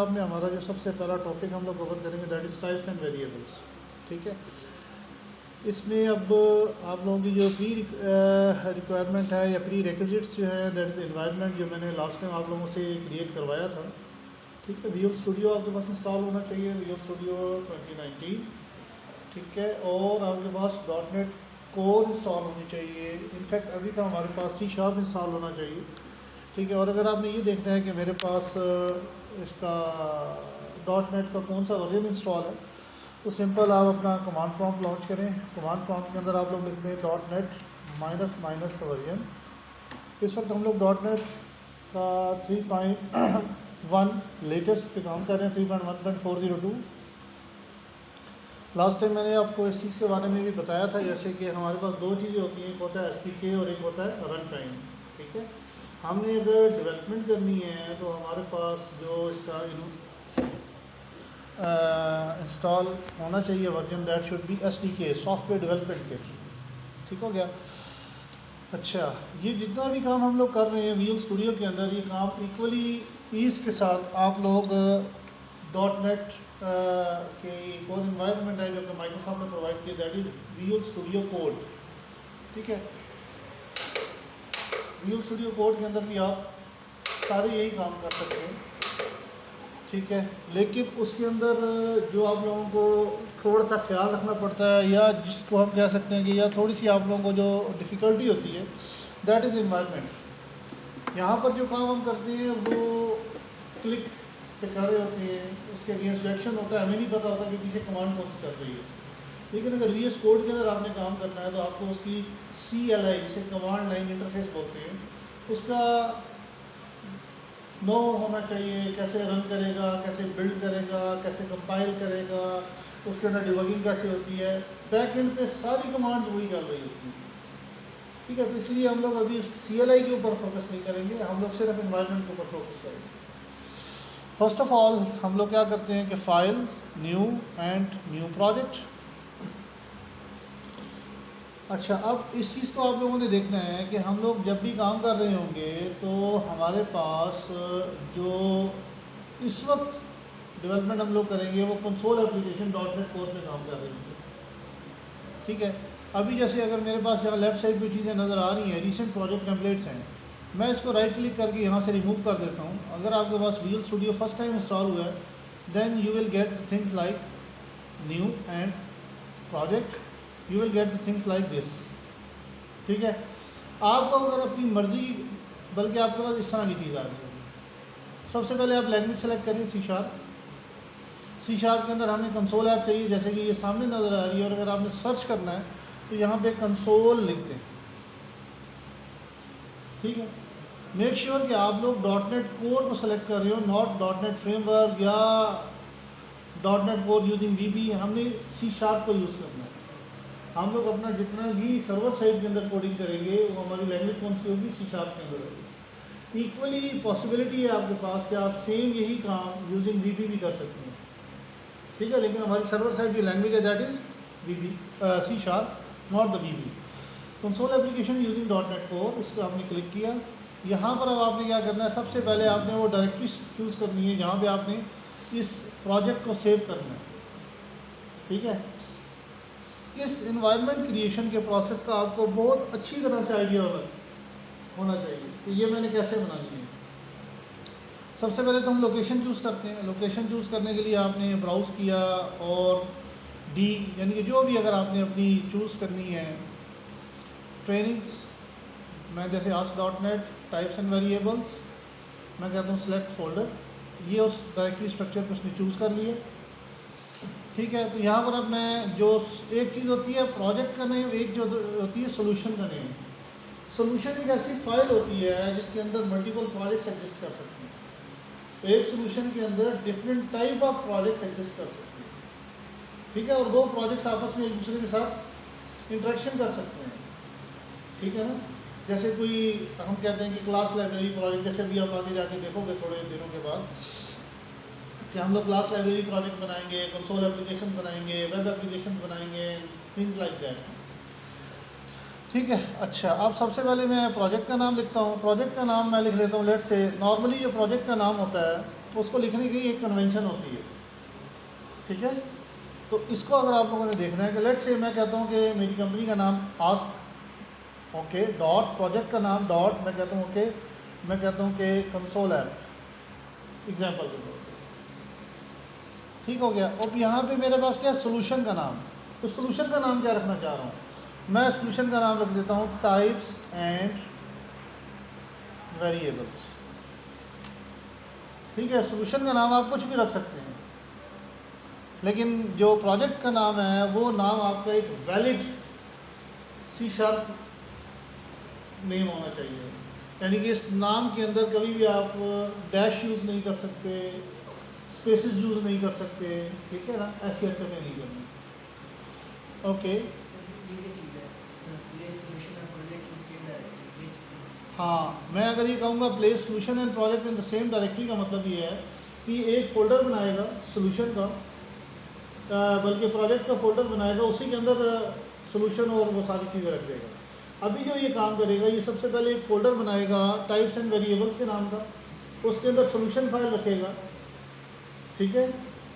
Job में हमारा जो सबसे पहला टॉपिक हम लोग कवर करेंगे that is types and variables. ठीक है, इसमें अब आप लोगों की जो प्री रिक्वायरमेंट है या प्री रिक्विजिट्स जो है दैट इज़ एनवायरनमेंट, जो मैंने लास्ट टाइम आप लोगों से क्रिएट करवाया था। ठीक है, विजुअल स्टूडियो आपके पास इंस्टॉल होना चाहिए, विजुअल स्टूडियो 2019। ठीक है, और आपके पास .NET कोर इंस्टॉल होनी चाहिए। इनफैक्ट अभी तो हमारे पास C# इंस्टॉल होना चाहिए। ठीक है, और अगर आपने ये देखना है कि मेरे पास इसका .NET का कौन सा वर्जन इंस्टॉल है, तो सिंपल आप अपना कमांड प्रॉम्प्ट लॉन्च करें। कमांड प्रॉम्प्ट के अंदर आप लोग लिखते हैं .NET -वर्जन। इस वक्त हम लोग .NET का 3.1 लेटेस्ट पे काम कर रहे हैं, 3.1.402। लास्ट टाइम मैंने आपको इस चीज़ के बारे में भी बताया था, जैसे कि हमारे पास दो चीज़ें होती हैं, एक होता है SDK और एक होता है रन टाइम। ठीक है, हमने अगर डेवलपमेंट करनी है तो हमारे पास जो इसका इंस्टॉल होना चाहिए version that should be SDK, software development kit. ठीक हो गया। अच्छा, ये जितना भी काम हम लोग कर रहे हैं विजुअल स्टूडियो के अंदर, ये काम इक्वली ईज के साथ आप लोग .NET के एक और इन्वायरमेंट है जो कि माइक्रोसॉफ्ट ने प्रोवाइड किया, that is visual studio code. ठीक है, विजुअल स्टूडियो कोड के अंदर भी आप सारे यही काम कर सकते हैं। ठीक है, लेकिन उसके अंदर जो आप लोगों को थोड़ा सा ख्याल रखना पड़ता है, या जिसको हम कह सकते हैं कि या थोड़ी सी आप लोगों को जो डिफ़िकल्टी होती है, दैट इज़ इन्वायरमेंट। यहाँ पर जो काम हम करते हैं वो क्लिक पे कर रहे होते हैं, उसके अगेंस्ट एक्शन होता है, हमें नहीं पता होता कि पीछे कमांड कौन सी चल रही है। लेकिन अगर VS कोड के अंदर आपने काम करना है तो आपको उसकी CLI, जिसे कमांड लाइन इंटरफेस बोलते हैं, उसका नो होना चाहिए, कैसे रन करेगा, कैसे बिल्ड करेगा, कैसे कंपाइल करेगा, उसके अंदर डिबगिंग कैसे होती है, बैक एंड पे सारी कमांड्स वही चल रही होती हैं। ठीक है, तो इसलिए हम लोग अभी CLI के ऊपर फोकस नहीं करेंगे, हम लोग सिर्फ एनवायरनमेंट के ऊपर फोकस करेंगे। फर्स्ट ऑफ ऑल हम लोग क्या करते हैं कि file new and new project. अच्छा, अब इस चीज़ को आप लोगों ने देखना है कि हम लोग जब भी काम कर रहे होंगे तो हमारे पास जो इस वक्त डेवलपमेंट हम लोग करेंगे वो कंसोल एप्लीकेशन .NET कोर पे काम कर रहे होंगे। ठीक है, अभी जैसे अगर मेरे पास यहाँ लेफ्ट साइड पे चीज़ें नज़र आ रही हैं, रिसेंट प्रोजेक्ट टेम्पलेट्स हैं, मैं इसको राइट क्लिक करके यहाँ से रिमूव कर देता हूँ। अगर आपके पास Visual Studio first time install हुआ है, then you will get things like new and project, you will get things like this. ठीक है, आपको अगर अपनी मर्जी, बल्कि आपके पास इस तरह की चीज़ आ रही होगी। सबसे पहले आप लैंग्वेज सेलेक्ट करिए C# के अंदर हमें कंसोल ऐप चाहिए, जैसे कि ये सामने नज़र आ रही है, और अगर आपने सर्च करना है तो यहाँ पे कंसोल लिखते हैं। ठीक है, मेक श्योर कि आप लोग .NET कोर को सेलेक्ट कर रहे हो, नॉट .NET फ्रेमवर्क या .NEट कोर यूजिंग VB। हमने C# को यूज़ करना है। हम लोग अपना जितना भी सर्वर साइड के अंदर कोडिंग करेंगे वो हमारी लैंग्वेज कौन सी होगी, C# के अंदर होगी। इक्वली पॉसिबिलिटी है आपके पास कि आप सेम यही काम यूजिंग VB भी कर सकते हैं। ठीक है, लेकिन हमारी सर्वर साइड की लैंग्वेज है that is VB, C#, not the VB। Console application using .dot net core, इसको आपने क्लिक किया। यहाँ पर अब आपने क्या करना है, सबसे पहले आपने वो डायरेक्टरी चूज़ करनी है जहाँ पे आपने इस प्रोजेक्ट को सेव करना है। ठीक है, इस इन्वायरमेंट क्रिएशन के प्रोसेस का आपको बहुत अच्छी तरह से आइडिया होना चाहिए कि ये मैंने कैसे बनानी है। सबसे पहले तो हम लोकेशन चूज़ करते हैं। लोकेशन चूज़ करने के लिए आपने ब्राउज़ किया और D यानी कि जो भी अगर आपने अपनी चूज़ करनी है ट्रेनिंग्स, मैं जैसे ASP.NET टाइप्स एंड वेरिएबल्स, मैं कहता हूँ सेलेक्ट फोल्डर, ये उस डायरेक्टरी स्ट्रक्चर को उसने चूज़ कर लिया। ठीक है, तो यहाँ पर अब मैं जो एक चीज़ होती है प्रोजेक्ट का नेम, एक जो होती है सोल्यूशन का नेम। सोल्यूशन एक ऐसी फाइल होती है जिसके अंदर मल्टीपल प्रोजेक्ट्स एग्जिस्ट कर सकते हैं। तो एक सोल्यूशन के अंदर different type of projects exist कर सकते हैं। ठीक है, और वो प्रोजेक्ट्स आपस में एक दूसरे के साथ इंटरेक्शन कर सकते हैं। ठीक है ना, जैसे कोई हम कहते हैं कि क्लास लाइब्रेरी प्रोजेक्ट, जैसे भी आप आगे जाके देखोगे थोड़े दिनों के बाद कि हम लोग क्लास लाइब्रेरी प्रोजेक्ट बनाएंगे, कंसोल एप्लीकेशन बनाएंगे, वेब एप्लीकेशन बनाएंगे, थिंग्स लाइक दैट। ठीक है, अच्छा, अब सबसे पहले मैं प्रोजेक्ट का नाम लिखता हूँ। प्रोजेक्ट का नाम मैं लिख लेता हूँ, लेट्स से नॉर्मली जो प्रोजेक्ट का नाम होता है तो उसको लिखने की एक कन्वेंशन होती है, ठीक है। तो इसको अगर आप लोगों ने देखना है कि लेट्स से मैं कहता हूँ कि मेरी कंपनी का नाम आस्क, ओके, डॉट प्रोजेक्ट का नाम डॉट मैं कहता हूँ ओके, मैं कहता हूँ कि कंसोल ऐप, एग्जाम्पल के तौर पे, ठीक हो गया। अब यहाँ पे मेरे पास क्या है, सोल्यूशन का नाम। तो सोल्यूशन का नाम क्या रखना चाह रहा हूँ मैं, सोल्यूशन का नाम रख देता हूँ टाइप्स एंड वेरिएबल्स, ठीक है। सोल्यूशन का नाम आप कुछ भी रख सकते हैं, लेकिन जो प्रोजेक्ट का नाम है वो नाम आपका एक वैलिड C# नेम होना चाहिए, यानी कि इस नाम के अंदर कभी भी आप डैश यूज़ नहीं कर सकते, स्पेसेस यूज़ नहीं कर सकते, ठीक है ना, ऐसी हरकतें नहीं करनी, ओके। हाँ, मैं अगर ये कहूँगा place solution and project in the same directory का मतलब ये है कि एक फ़ोल्डर बनाएगा सोल्यूशन का, बल्कि प्रोजेक्ट का फ़ोल्डर बनाएगा, उसी के अंदर सोल्यूशन और वो सारी चीज़ें रख देगा। अभी जो ये काम करेगा, ये सबसे पहले एक फ़ोल्डर बनाएगा टाइप्स एंड वेरिएबल्स के नाम का, उसके अंदर सोल्यूशन फाइल रखेगा, ठीक है,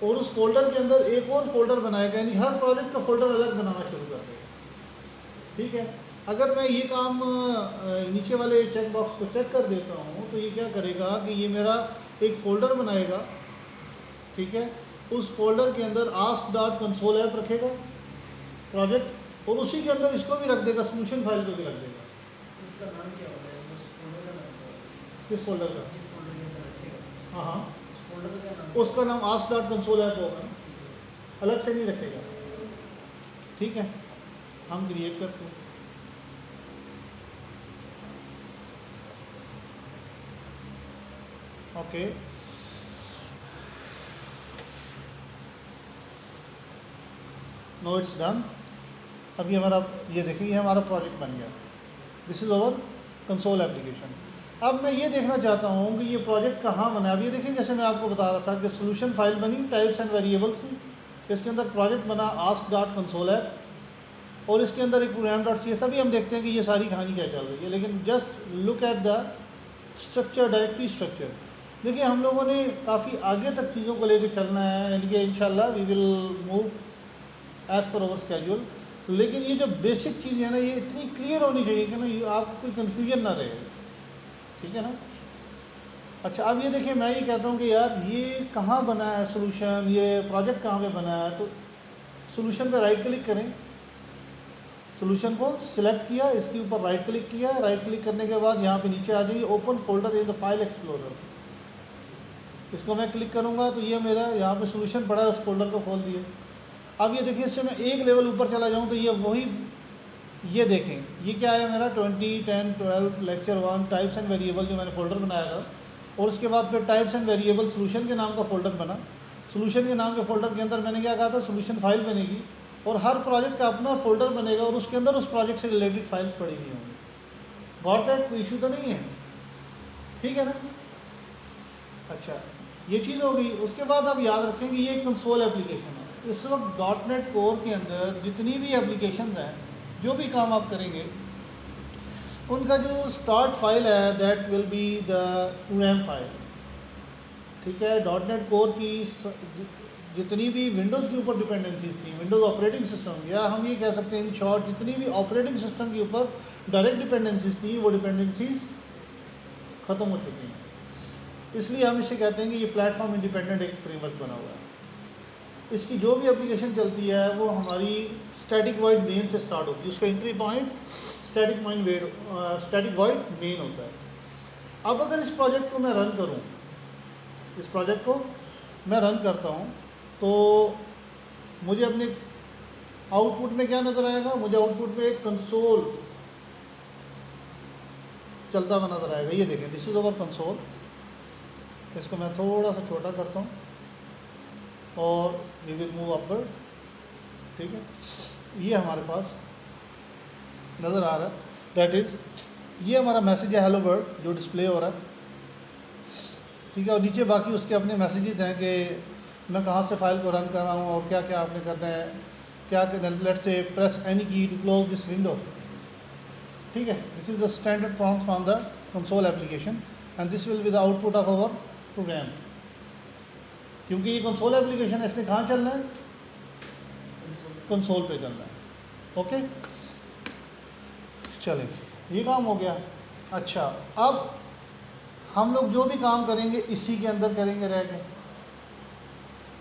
और उस फोल्डर के अंदर एक और फोल्डर बनाएगा, यानी हर प्रोजेक्ट का फोल्डर अलग बनाना शुरू कर देगा, ठीक है। अगर मैं ये काम नीचे वाले चेक बॉक्स को चेक कर देता हूँ तो ये क्या करेगा कि ये मेरा एक फ़ोल्डर बनाएगा, ठीक है, उस फोल्डर के अंदर ask.console ऐप रखेगा प्रोजेक्ट, और उसी के अंदर इसको भी रख देगा, सोल्यूशन फाइल को भी रख देगा। उसका नाम क्या होगा, उस फोल्डर का नाम क्या होगा, किस फोल्डर का, जिस फोल्डर के अंदर रखेगा, हाँ हाँ, उस फोल्डर का क्या नाम, उसका नाम ask.console ऐप होगा, अलग से नहीं रखेगा, ठीक है। हम क्रिएट करते हैं, ओके, नो इट्स डन। अभी हमारा ये देखिए, ये हमारा प्रोजेक्ट बन गया, this is our console application. अब मैं ये देखना चाहता हूँ कि ये प्रोजेक्ट कहाँ बना है। अब ये देखिए, जैसे मैं आपको बता रहा था कि सोल्यूशन फाइल बनी टाइप्स एंड वेरिएबल्स की, इसके अंदर प्रोजेक्ट बना ask.console ऐप, और इसके अंदर एक program.cs। अभी हम देखते हैं कि ये सारी कहानी क्या चल रही है, लेकिन just look at the structure, directory structure. देखिए, हम लोगों ने काफ़ी आगे तक चीज़ों को लेकर चलना है, यानी कि इंशाल्लाह we will move as per our schedule, लेकिन ये जो बेसिक चीज़ है ना, ये इतनी क्लियर होनी चाहिए कि ना आपको कोई कन्फ्यूजन ना रहे, ठीक है ना। अच्छा, अब ये देखिए, मैं ये कहता हूँ कि यार ये कहाँ बना है सोल्यूशन, ये प्रोजेक्ट कहाँ पे बना है, तो सोल्यूशन पे राइट क्लिक करें, सोल्यूशन को सिलेक्ट किया, इसके ऊपर राइट क्लिक किया, राइट क्लिक करने के बाद यहाँ पे नीचे आ जाइए, open folder in the file explorer, इसको मैं क्लिक करूँगा तो ये मेरा यहाँ पे सोल्यूशन पड़ा है, उस फोल्डर को खोल दिया। अब ये देखिए, इससे मैं एक लेवल ऊपर चला जाऊँ तो ये वही, ये देखें ये क्या है मेरा 20, 10, 12 लेक्चर 1 टाइप्स एंड वेरिएबल जो मैंने फोल्डर बनाया था, और उसके बाद फिर टाइप्स एंड वेरिएबल सोल्यूशन के नाम का फोल्डर बना। सोल्यूशन के नाम के फोल्डर के अंदर मैंने क्या कहा था, सोल्यूशन फाइल बनेगी, और हर प्रोजेक्ट का अपना फोल्डर बनेगा, और उसके अंदर उस प्रोजेक्ट से रिलेटेड फाइल्स पड़ी हुई होंगी। गॉट दैट, कोई इशू तो नहीं है, ठीक है ना। अच्छा, ये चीज़ हो गई। उसके बाद आप याद रखें कि ये कंसोल एप्लीकेशन है। इस वक्त .NET कोर के अंदर जितनी भी एप्लीकेशंस हैं, जो भी काम आप करेंगे, उनका जो स्टार्ट फाइल है that will be the program file, ठीक है। .NET कोर की जितनी भी विंडोज़ के ऊपर डिपेंडेंसीज थी, विंडोज़ ऑपरेटिंग सिस्टम, या हम ये कह सकते हैं इन शॉर्ट जितनी भी ऑपरेटिंग सिस्टम के ऊपर डायरेक्ट डिपेंडेंसीज थी, वो डिपेंडेंसीज ख़त्म हो चुकी हैं। इसलिए हम इसे कहते हैं कि ये प्लेटफॉर्म इंडिपेंडेंट एक फ्रेमवर्क बना हुआ है। इसकी जो भी एप्लीकेशन चलती है वो हमारी स्टैटिक वॉइड मेन से स्टार्ट होती है, उसका entry point static void main होता है। अब अगर इस प्रोजेक्ट को मैं रन करूं, इस प्रोजेक्ट को मैं रन करता हूं, तो मुझे अपने आउटपुट में क्या नज़र आएगा, मुझे आउटपुट में एक कंसोल चलता हुआ नज़र आएगा। ये देखें, दिस इज़ अवर कंसोल। इसको मैं थोड़ा सा छोटा करता हूँ और वी विल मूव अपवर्ड, ठीक है। ये हमारे पास नज़र आ रहा है, दैट इज़ ये हमारा मैसेज है हेलो वर्ल्ड जो डिस्प्ले हो रहा है, ठीक है। और नीचे बाकी उसके अपने मैसेजेस हैं कि मैं कहाँ से फाइल को रन कर रहा हूँ और क्या क्या आपने करना है, क्या let's say press any key to close this window, ठीक है। This is the standard prompt from the console application and this will be the output of our program. क्योंकि ये कंसोल एप्लीकेशन है, इसने कहाँ चलना है, कंसोल पे चलना है। ओके, चलें, ये काम हो गया। अच्छा, अब हम लोग जो भी काम करेंगे इसी के अंदर करेंगे रह के,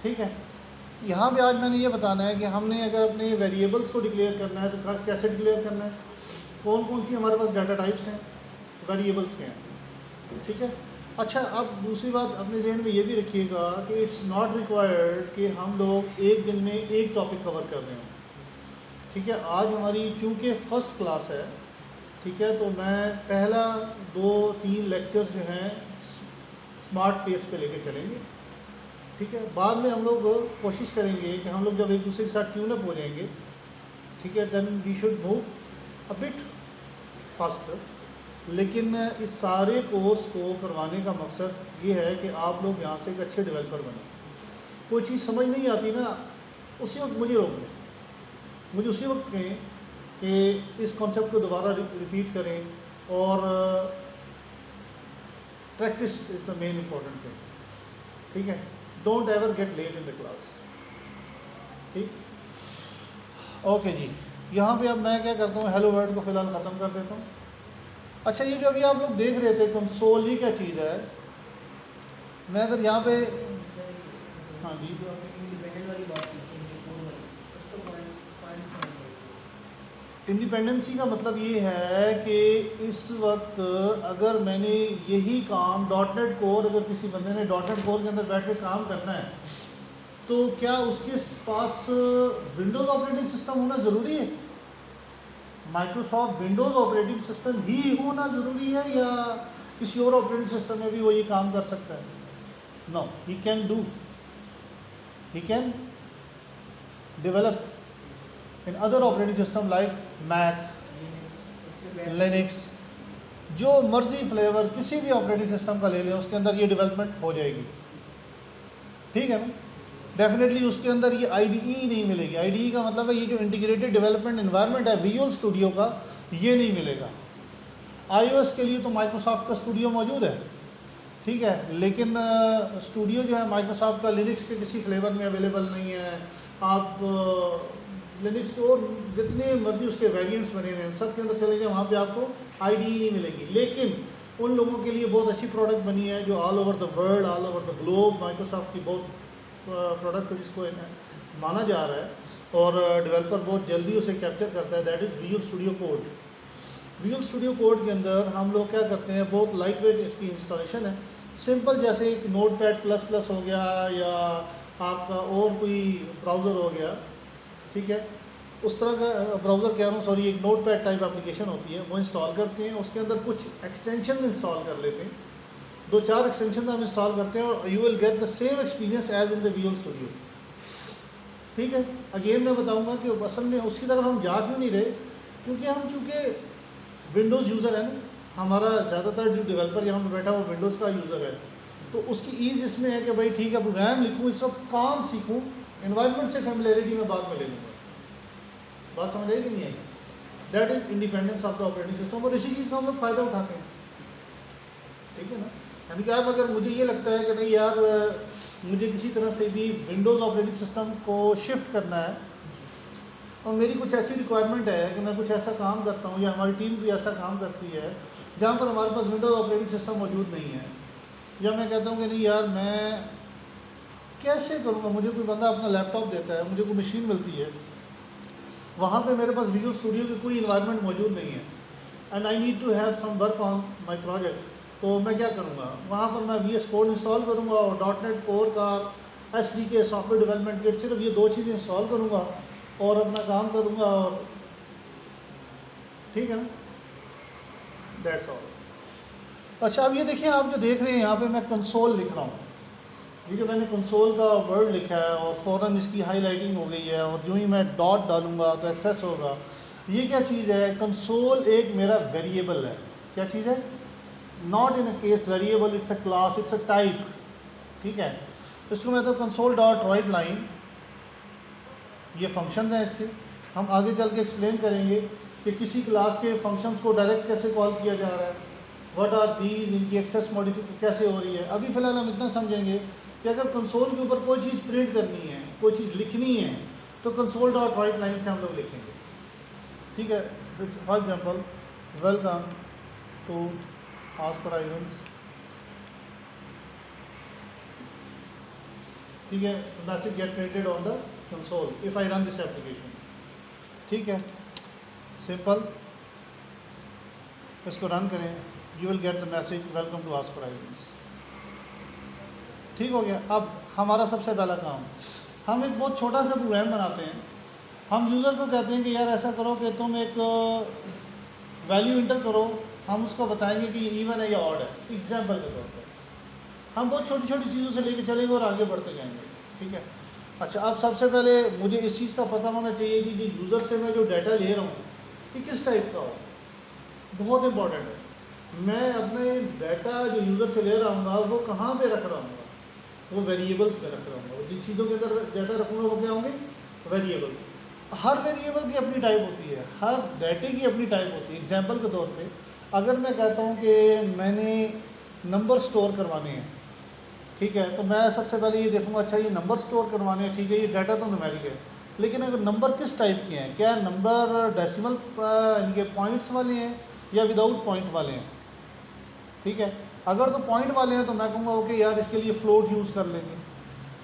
ठीक है। यहाँ पे आज मैंने ये बताना है कि हमने अगर अपने वेरिएबल्स को डिक्लेयर करना है तो कैसे डिक्लेयर करना है, कौन कौन सी हमारे पास डाटा टाइप्स हैं वेरिएबल्स के हैं, ठीक है। अच्छा, अब दूसरी बात अपने जहन में ये भी रखिएगा कि इट्स नॉट रिक्वायर्ड कि हम लोग एक दिन में एक टॉपिक कवर कर रहे हैं, ठीक है। आज हमारी क्योंकि फर्स्ट क्लास है, ठीक है, तो मैं पहला 2-3 लेक्चर्स जो हैं स्मार्ट पेस पे लेके चलेंगे, ठीक है। बाद में हम लोग कोशिश करेंगे कि हम लोग जब एक दूसरे के साथ ट्यून अप हो जाएंगे, ठीक है, then we should move a bit faster. लेकिन इस सारे कोर्स को करवाने का मकसद ये है कि आप लोग यहाँ से एक अच्छे डेवलपर बने। कोई चीज़ समझ नहीं आती ना, उसी वक्त मुझे रोक दें, मुझे उसी वक्त कहें कि इस कॉन्सेप्ट को दोबारा रिपीट करें और practice is the main important thing, ठीक है। Don't ever get late in the class, ठीक। ओके जी, यहाँ पे अब मैं क्या करता हूँ, हेलो वर्ल्ड को फिलहाल ख़त्म कर देता हूँ। अच्छा, ये जो अभी आप लोग देख रहे थे कंसोल, ये क्या चीज़ है, मैं अगर यहाँ पे, हाँ जी, जो आपने इंडिपेंडेंट वाली बात की थी, कोड वाली, उसका पॉइंट समझ गए। इंडिपेंडेंसी का मतलब ये है कि इस वक्त अगर मैंने यही काम डॉटनेट कोर, अगर किसी बंदे ने डॉटनेट कोर के अंदर बैठ के काम करना है तो क्या उसके पास विंडोज़ ऑपरेटिंग सिस्टम होना ज़रूरी है, माइक्रोसॉफ्ट विंडोज़ ऑपरेटिंग सिस्टम ही होना ज़रूरी है, या किसी और ऑपरेटिंग सिस्टम में भी वो ये काम कर सकता है? No, he can do, he can develop in other operating system like Mac, Linux, जो मर्जी फ्लेवर किसी भी ऑपरेटिंग सिस्टम का ले लें, उसके अंदर ये डेवलपमेंट हो जाएगी, ठीक है ना। डेफिनेटली उसके अंदर ये IDE नहीं मिलेगी। IDE का मतलब है ये जो इंटीग्रेटेड डेवलपमेंट एनवायरनमेंट है विजुअल स्टूडियो का, ये नहीं मिलेगा। iOS के लिए तो माइक्रोसॉफ्ट का स्टूडियो मौजूद है, ठीक है, लेकिन स्टूडियो जो है माइक्रोसॉफ्ट का लिनक्स के किसी फ्लेवर में अवेलेबल नहीं है। आप लिनक्स के और जितने मर्जी उसके वेरिएंट्स बने हुए हैं सब के अंदर चले जाए, वहाँ पे आपको IDE नहीं मिलेगी। लेकिन उन लोगों के लिए बहुत अच्छी प्रोडक्ट बनी है जो all over the world, all over the globe Microsoft की बहुत प्रोडक्ट जिसको माना जा रहा है और डेवलपर बहुत जल्दी उसे कैप्चर करता है, that is visual studio code. Visual studio code के अंदर हम लोग क्या करते हैं, बहुत लाइट वेट इसकी इंस्टॉलेशन है, सिंपल, जैसे एक नोटपैड++ हो गया या आपका और कोई ब्राउज़र हो गया, ठीक है, उस तरह का ब्राउज़र कह रहा हूँ, सॉरी, एक नोटपैड टाइप एप्लीकेशन होती है, वो इंस्टॉल करते हैं, उसके अंदर कुछ एक्सटेंशन इंस्टॉल कर लेते हैं, 2-4 एक्सटेंशन हम इंस्टॉल करते हैं और you will get the same experience as in the Visual Studio, ठीक है। अगेन मैं बताऊंगा कि असल में उसकी तरफ हम जा क्यों नहीं रहे, क्योंकि हम चूँकि विंडोज़ यूज़र है ना, हमारा ज़्यादातर जो डेवलपर यहाँ पर बैठा हुआ विंडोज़ का यूज़र है, तो उसकी ईज इसमें है कि भाई ठीक है, प्रोग्राम लिखूँ, इस सब काम सीखूँ, एनवायरनमेंट से फेमिलियरिटी में बाद में ले लूँगा। बात समझ आई कि नहीं आई? That is independence of the operating system, और इसी चीज़ का हम लोग फ़ायदा उठाते हैं, ठीक है ना। यानी कि अब अगर मुझे ये लगता है कि नहीं यार, मुझे किसी तरह से भी विंडोज़ ऑपरेटिंग सिस्टम को शिफ्ट करना है और मेरी कुछ ऐसी रिक्वायरमेंट है कि मैं कुछ ऐसा काम करता हूँ या हमारी टीम भी ऐसा काम करती है जहाँ पर हमारे पास विंडोज़ ऑपरेटिंग सिस्टम मौजूद नहीं है, या मैं कहता हूँ कि नहीं यार मैं कैसे करूँगा, मुझे कोई बंदा अपना लैपटॉप देता है, मुझे कोई मशीन मिलती है, वहाँ पे मेरे पास विजुअल स्टूडियो की कोई इन्वायरमेंट मौजूद नहीं है, and I need to have some work on my project, तो मैं क्या करूँगा, वहाँ पर मैं VS कोड इंस्टॉल करूँगा और .NET कोर का SDK सॉफ्टवेयर डेवलपमेंट किट, सिर्फ ये 2 चीज़ें इंस्टॉल करूँगा और अपना काम करूँगा, और ठीक है ना, दैट्स ऑल। अच्छा, अब ये देखिए, आप जो देख रहे हैं यहाँ पे मैं कंसोल लिख रहा हूँ, ये जो मैंने कंसोल का वर्ड लिखा है और फ़ौरन इसकी हाईलाइटिंग हो गई है, और जो ही मैं डॉट डालूंगा तो एक्सेस होगा। ये क्या चीज़ है, कंसोल एक मेरा वेरिएबल है, क्या चीज़ है, not in a case variable, it's a class, it's a type, ठीक है। इसको मैं तो कंसोल डॉट राइट लाइन, ये फंक्शन है इसके, हम आगे चल के एक्सप्लेन करेंगे कि किसी क्लास के फंक्शंस को डायरेक्ट कैसे कॉल किया जा रहा है, व्हाट आर दीज, इनकी एक्सेस मॉडिफिकेशन कैसे हो रही है। अभी फ़िलहाल हम इतना समझेंगे कि अगर कंसोल के ऊपर कोई चीज़ प्रिंट करनी है, कोई चीज़ लिखनी है, तो कंसोल डॉट राइट लाइन से हम लोग लिखेंगे। ठीक है, for example welcome to Ask Horizons, ठीक है, message get printed on the console if I run this application. ठीक है, सिंपल, इसको रन करें, you will get the message welcome to Ask Horizons. ठीक हो गया। अब हमारा सबसे पहला काम, हम एक बहुत छोटा सा प्रोग्राम बनाते हैं। हम यूज़र को कहते हैं कि यार ऐसा करो कि तुम एक वैल्यू इंटर करो, हम उसको बताएंगे कि ये इवन है या ऑड है, एग्जाम्पल के तौर पर। हम बहुत छोटी छोटी चीज़ों से लेके चलेंगे और आगे बढ़ते जाएंगे। ठीक है, अच्छा, अब सबसे पहले मुझे इस चीज़ का पता होना चाहिए कि यूज़र से मैं जो डाटा ले रहा हूँ ये किस टाइप का हो। बहुत इंपॉर्टेंट है। मैं अपने डाटा जो यूज़र से ले रहा हूँ वो कहाँ पे रख रहा हूँ, वो वेरिएबल्स में रख रहा हूँ। जिन चीज़ों के अंदर डाटा रखूँगा वो क्या होंगे, वेरिएबल्स। हर वेरिएबल की अपनी टाइप होती है, हर डाटे की अपनी टाइप होती है। एग्जांपल के तौर पे अगर मैं कहता हूँ कि मैंने नंबर स्टोर करवाने हैं, ठीक है, तो मैं सबसे पहले ये देखूँगा, अच्छा ये नंबर स्टोर करवाने हैं, ठीक है, ये डाटा तो न्यूमेरिक है, लेकिन अगर नंबर किस टाइप के हैं, क्या नंबर डेसिमल इनके पॉइंट्स वाले हैं या विदाउट पॉइंट वाले हैं। ठीक है, अगर तो पॉइंट वाले हैं तो मैं कहूँगा ओके यार इसके लिए फ्लोट यूज़ कर लेंगे।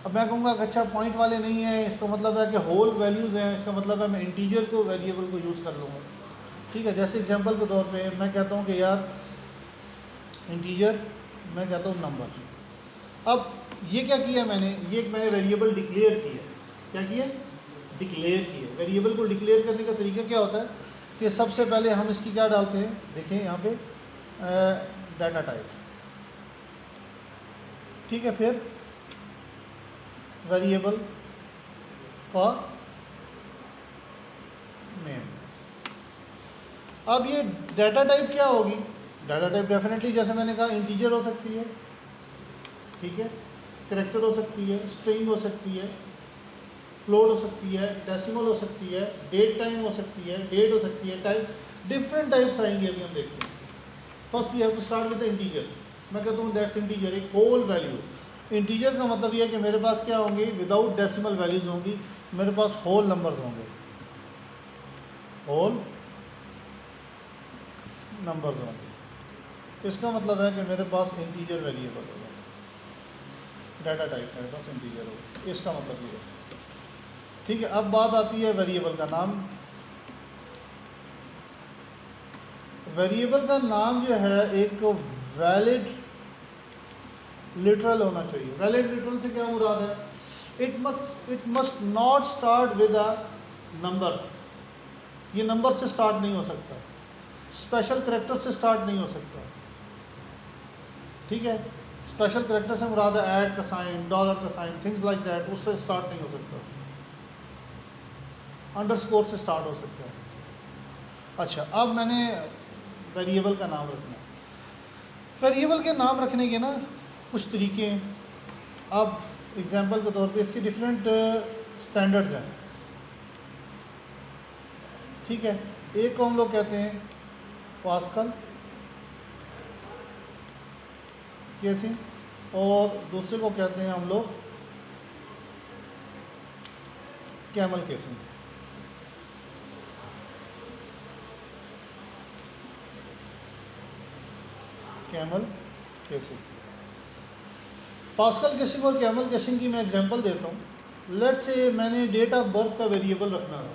अब मैं कहूँगा कि अच्छा पॉइंट वाले नहीं है, इसका मतलब है कि होल वैल्यूज़ हैं, इसका मतलब है मैं इंटीजर को वेरिएबल को यूज़ कर लूँगा। ठीक है, जैसे एग्जांपल के तौर पे मैं कहता हूँ कि यार इंटीजर, मैं कहता हूँ नंबर। अब ये क्या किया मैंने, ये मैंने वेरिएबल डिक्लेयर किया। क्या किया, डिक्लेयर किया। वेरिएबल को डिक्लेयर करने का तरीका क्या होता है कि सबसे पहले हम इसकी क्या डालते हैं, देखें यहाँ पे डाटा टाइप, ठीक है, फिर वेरिएबल का नेम। अब ये डाटा टाइप क्या होगी, डाटा टाइप डेफिनेटली जैसे मैंने कहा इंटीजर हो सकती है, ठीक है, कैरेक्टर हो सकती है, स्ट्रिंग हो सकती है, फ्लोट हो सकती है, डेसिमल हो सकती है, डेट टाइम हो सकती है, डेट हो सकती है, टाइप, डिफरेंट टाइप्स आएंगे। अभी हम देखते हैं। First we have to start with integer. मैं कहता हूँ दैट्स इंटीजर, एक होल वैल्यू। इंटीजर का मतलब यह है कि मेरे पास क्या होंगे, विदाउट डेसिमल वैल्यूज होंगी, मेरे पास होल नंबर्स होंगे, होल नंबर्स होंगे। इसका मतलब है कि मेरे पास इंटीजर वेरिएबल होगा, डाटा टाइप मेरे पास इंटीजर होगा, इसका मतलब ये है। ठीक है, अब बात आती है वेरिएबल का नाम। वेरिएबल का नाम जो है एक वैलिड लिटरल होना चाहिए। वैलिड लिटरल से क्या मुराद है, it must not start with a number. ये नंबर से स्टार्ट नहीं हो सकता, स्पेशल करेक्टर से स्टार्ट नहीं हो सकता। ठीक है, स्पेशल करेक्टर से मुराद है ऐड का साइन, डॉलर का साइन, थिंग्स लाइक दैट, उससे स्टार्ट नहीं हो सकता। अंडरस्कोर से स्टार्ट हो सकता है। अच्छा, अब मैंने वेरिएबल का नाम रखना है। वेरिएबल के नाम रखने के ना कुछ तरीके हैं। अब एग्जांपल के तौर पे इसके डिफरेंट स्टैंडर्ड्स हैं। ठीक है, एक को हम लोग कहते हैं पास्कल केसिंग, और दूसरे को कहते हैं हम लोग camel casing. Camel casing, pascal casing और कैमल केसिंग की मैं एग्जांपल देता हूँ। लेट्स से मैंने डेट ऑफ बर्थ का वेरिएबल रखना है,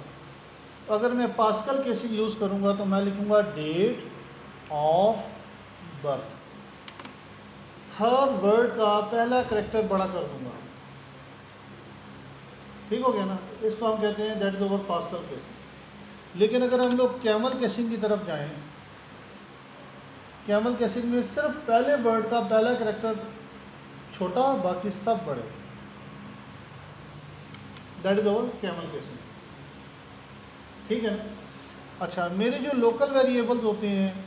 अगर मैं पास्कल केसिंग यूज़ करूँगा तो मैं लिखूँगा डेट ऑफ बर्थ, हर वर्ड का पहला करेक्टर बड़ा कर दूंगा। ठीक हो गया ना, इसको हम कहते हैं that is over pascal casing. लेकिन अगर हम लोग कैमल केसिंग की तरफ जाएं, कैमल केसिंग में सिर्फ पहले वर्ड का पहला करेक्टर छोटा, बाकी सब बड़े, that is over camel casing. ठीक है ना। अच्छा, मेरे जो लोकल वेरिएबल्स होते हैं,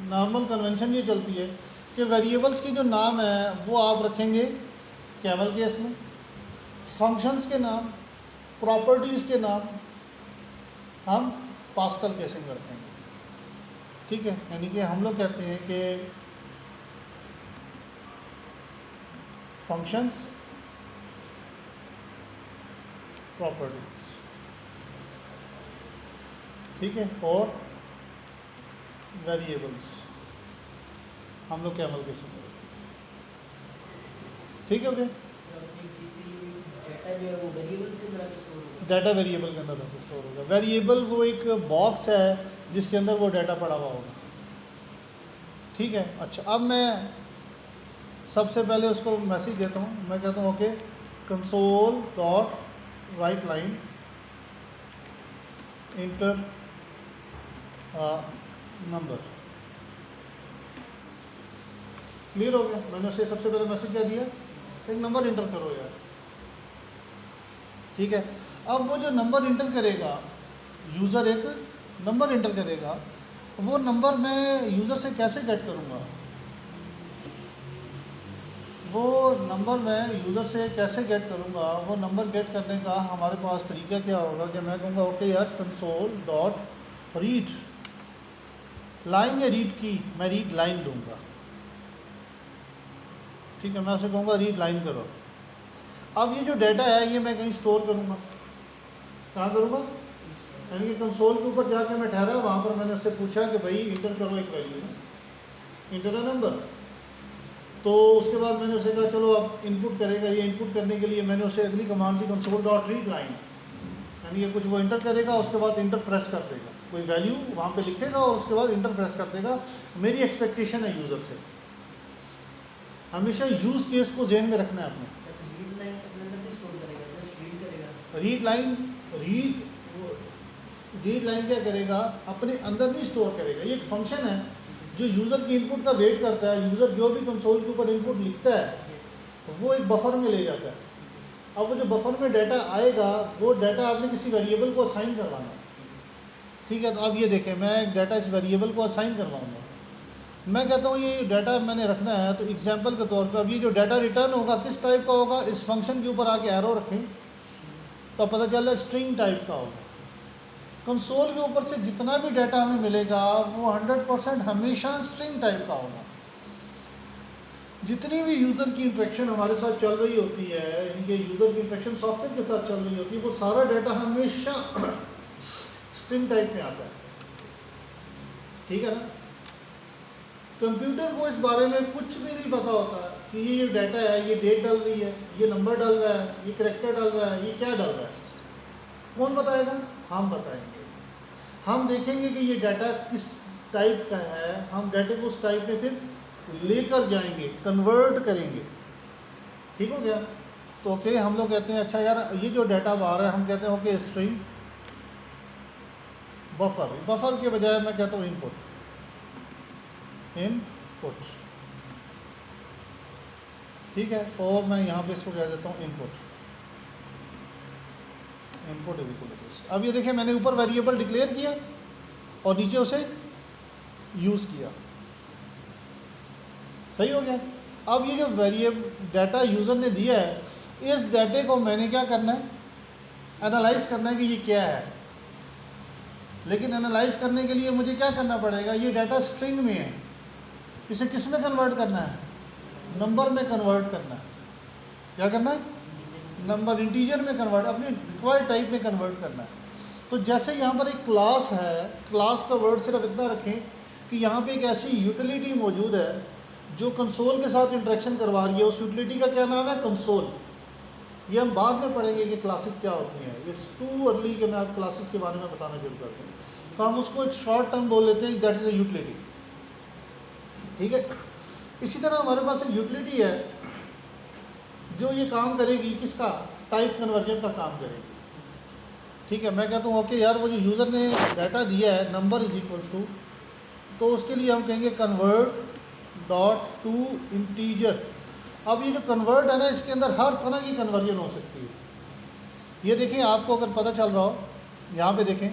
नॉर्मल कन्वेंशन ये चलती है कि वेरिएबल्स की जो नाम है वो आप रखेंगे कैमल केस में, फंक्शंस के नाम, प्रॉपर्टीज़ के नाम हम पास्कल केसिंग करते हैं। ठीक है, यानी कि हम लोग कहते हैं कि फंक्शंस प्रॉपर्टीज, ठीक है, और वेरिएबल्स हम लोग कैमल के समय, ठीक है ओके। डेटा जो है वो वेरिएबल से अंदर स्टोर होगा। डाटा वेरिएबल के अंदर स्टोर होगा। वेरिएबल वो एक बॉक्स है जिसके अंदर वो डाटा पड़ा हुआ होगा, ठीक है। अच्छा, अब मैं सबसे पहले उसको मैसेज देता हूँ, मैं कहता हूँ okay console dot right line inter number, clear हो गया। मैंने उसे सबसे पहले मैसेज क्या दिया, एक नंबर इंटर करो यार, ठीक है। अब वो जो नंबर इंटर करेगा, यूज़र एक नंबर इंटर करेगा, वो नंबर मैं यूज़र से कैसे गेट करूँगा, वो नंबर मैं यूज़र से कैसे गेट करूँगा, वो नंबर गेट करने का हमारे पास तरीका क्या होगा कि मैं कहूँगा ओके यार कंसोल डॉट रीड लाइन या रीड की, मैं रीड लाइन लूँगा, ठीक है। मैं उसे कहूँगा रीड लाइन करो। अब ये जो डाटा है ये मैं कहीं स्टोर करूँगा, कहाँ करूँगा, यानी कि कंसोल के ऊपर जाके मैं ठहरा, वहाँ पर मैंने उससे पूछा कि भाई इंटर करो एक वैल्यू, इंटर अ नंबर, तो उसके बाद मैंने उसे कहा चलो अब इनपुट करेगा। ये इनपुट करने के लिए मैंने उसे अगली कमांड दी कंसोल डॉट रीड लाइन, यानी कि कुछ वो इंटर करेगा, उसके बाद इंटर प्रेस कर देगा, कोई वैल्यू वहाँ पे लिखेगा और उसके बाद इंटर प्रेस कर देगा। मेरी एक्सपेक्टेशन है यूज़र से, हमेशा यूज़ केस को ज़हन में रखना है आपने। रीड लाइन अपने अंदर भी स्टोर करेगा, जस्ट रीड करेगा। रीड लाइन क्या करेगा, अपने अंदर नहीं स्टोर करेगा, ये एक फंक्शन है जो यूज़र की इनपुट का वेट करता है। यूज़र जो भी कंसोल के ऊपर इनपुट लिखता है वो एक बफर में ले जाता है। अब वो जो बफर में डाटा आएगा, वो डाटा आपने किसी वेरिएबल को असाइन करवाना है, ठीक है। तो अब ये देखें, मैं एक डाटा इस वेरिएबल को असाइन करवाऊंगा, मैं कहता हूँ ये डाटा मैंने रखना है, तो एग्जांपल के तौर पर अब ये जो डाटा रिटर्न होगा किस टाइप का होगा, इस फंक्शन के ऊपर आके एरो रखें तो पता चल रहा है स्ट्रिंग टाइप का होगा। कंसोल के ऊपर से जितना भी डाटा हमें मिलेगा वो 100% हमेशा स्ट्रिंग टाइप का होगा। जितनी भी यूज़र की इंटरेक्शन हमारे साथ चल रही होती है, इनके यूज़र की इंटरेक्शन सॉफ्टवेयर के साथ चल रही होती है, वो सारा डाटा हमेशा स्ट्रिंग टाइप में आता है, ठीक है ना। कंप्यूटर को इस बारे में कुछ भी नहीं पता होता कि ये डाटा है, ये डेट डल रही है, ये नंबर डल रहा है, ये कैरेक्टर डल रहा है, ये क्या डल रहा है, कौन बताएगा, हम बताएंगे। हम देखेंगे कि ये डाटा किस टाइप का है, हम डाटे को उस टाइप में फिर लेकर जाएंगे, कन्वर्ट करेंगे, ठीक हो गया। तो ओके, हम लोग कहते हैं अच्छा यार ये जो डाटा आ रहा है, हम कहते हैं ओके स्ट्रिंग बफर, बफर के बजाय मैं कहता हूँ इनपुट, ठीक है। और मैं यहाँ पे इसको कह देता हूँ input is equal to this. अब ये देखिए मैंने ऊपर वेरिएबल डिक्लेयर किया और नीचे उसे यूज़ किया, सही हो गया। अब ये जो वेरिएबल डाटा यूज़र ने दिया है, इस डाटे को मैंने क्या करना है, एनालाइज करना है कि ये क्या है। लेकिन एनालाइज करने के लिए मुझे क्या करना पड़ेगा, ये डाटा स्ट्रिंग में है, इसे किस में कन्वर्ट करना है, नंबर में कन्वर्ट करना है। क्या करना है, नंबर इंटीजर में कन्वर्ट, अपने रिक्वायर्ड टाइप में कन्वर्ट करना है। तो जैसे यहाँ पर एक क्लास है, क्लास का वर्ड सिर्फ इतना रखें कि यहाँ पे एक ऐसी यूटिलिटी मौजूद है जो कंसोल के साथ इंटरेक्शन करवा रही है। उस यूटिलिटी का क्या नाम है, कंसोल। ये हम बाद में पढ़ेंगे कि क्लासेस क्या होती हैं, इट्स टू अर्ली कि मैं आप क्लासेस के बारे में बताना शुरू करता हूँ। तो हम उसको एक शॉर्ट टर्म बोल लेते हैं, दैट इज़ अ यूटिलिटी, ठीक है। इसी तरह हमारे पास एक यूटिलिटी है जो ये काम करेगी, किसका, टाइप कन्वर्जन का काम करेगी, ठीक है। मैं कहता हूँ ओके यार वो जो यूज़र ने डाटा दिया है नंबर इज इक्वल्स टू, तो उसके लिए हम कहेंगे कन्वर्ट डॉट टू इंटीजर। अब ये जो कन्वर्ट है ना, इसके अंदर हर तरह की कन्वर्जन हो सकती है। ये देखिए आपको अगर पता चल रहा हो, यहाँ पे देखें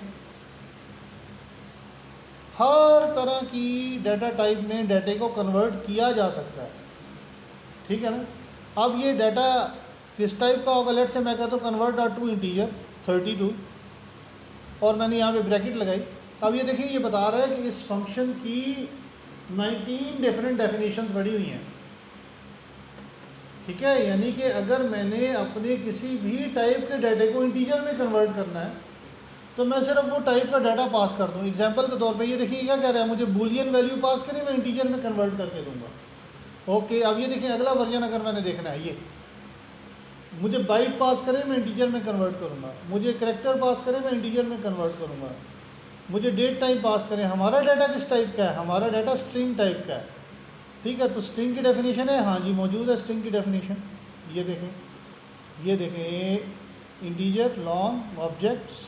हर तरह की डाटा टाइप में डाटे को कन्वर्ट किया जा सकता है, ठीक है ना। अब ये डाटा किस टाइप का होगा, लेट से मैं कहता हूँ कन्वर्ट डॉट टू इंटीजर 32 और मैंने यहाँ पे ब्रैकेट लगाई। अब ये देखिए ये बता रहा है कि इस फंक्शन की 19 डिफरेंट डेफिनेशंस बड़ी हुई हैं, ठीक है, यानी कि अगर मैंने अपने किसी भी टाइप के डाटा को इंटीजर में कन्वर्ट करना है तो मैं सिर्फ वो टाइप का डाटा पास कर दूँ। एग्जांपल के तौर पे ये देखिए क्या कह रहा है, मुझे बूलियन वैल्यू पास करें, मैं इंटीजर में कन्वर्ट करके दूंगा। ओके, अब ये देखिए अगला वर्जन अगर मैंने देखना है, ये मुझे बाइट पास करें, मैं इंटीजर में कन्वर्ट करूँगा, मुझे करेक्टर पास करें, मैं इंटीजर में कन्वर्ट करूँगा, मुझे डेट टाइम पास करें। हमारा डाटा किस टाइप का है, हमारा डाटा स्ट्रिंग टाइप का है। ठीक है, तो स्ट्रिंग की डेफिनेशन है, हाँ जी मौजूद है स्ट्रिंग की डेफिनेशन। ये देखें, ये देखें, integer, long, objects,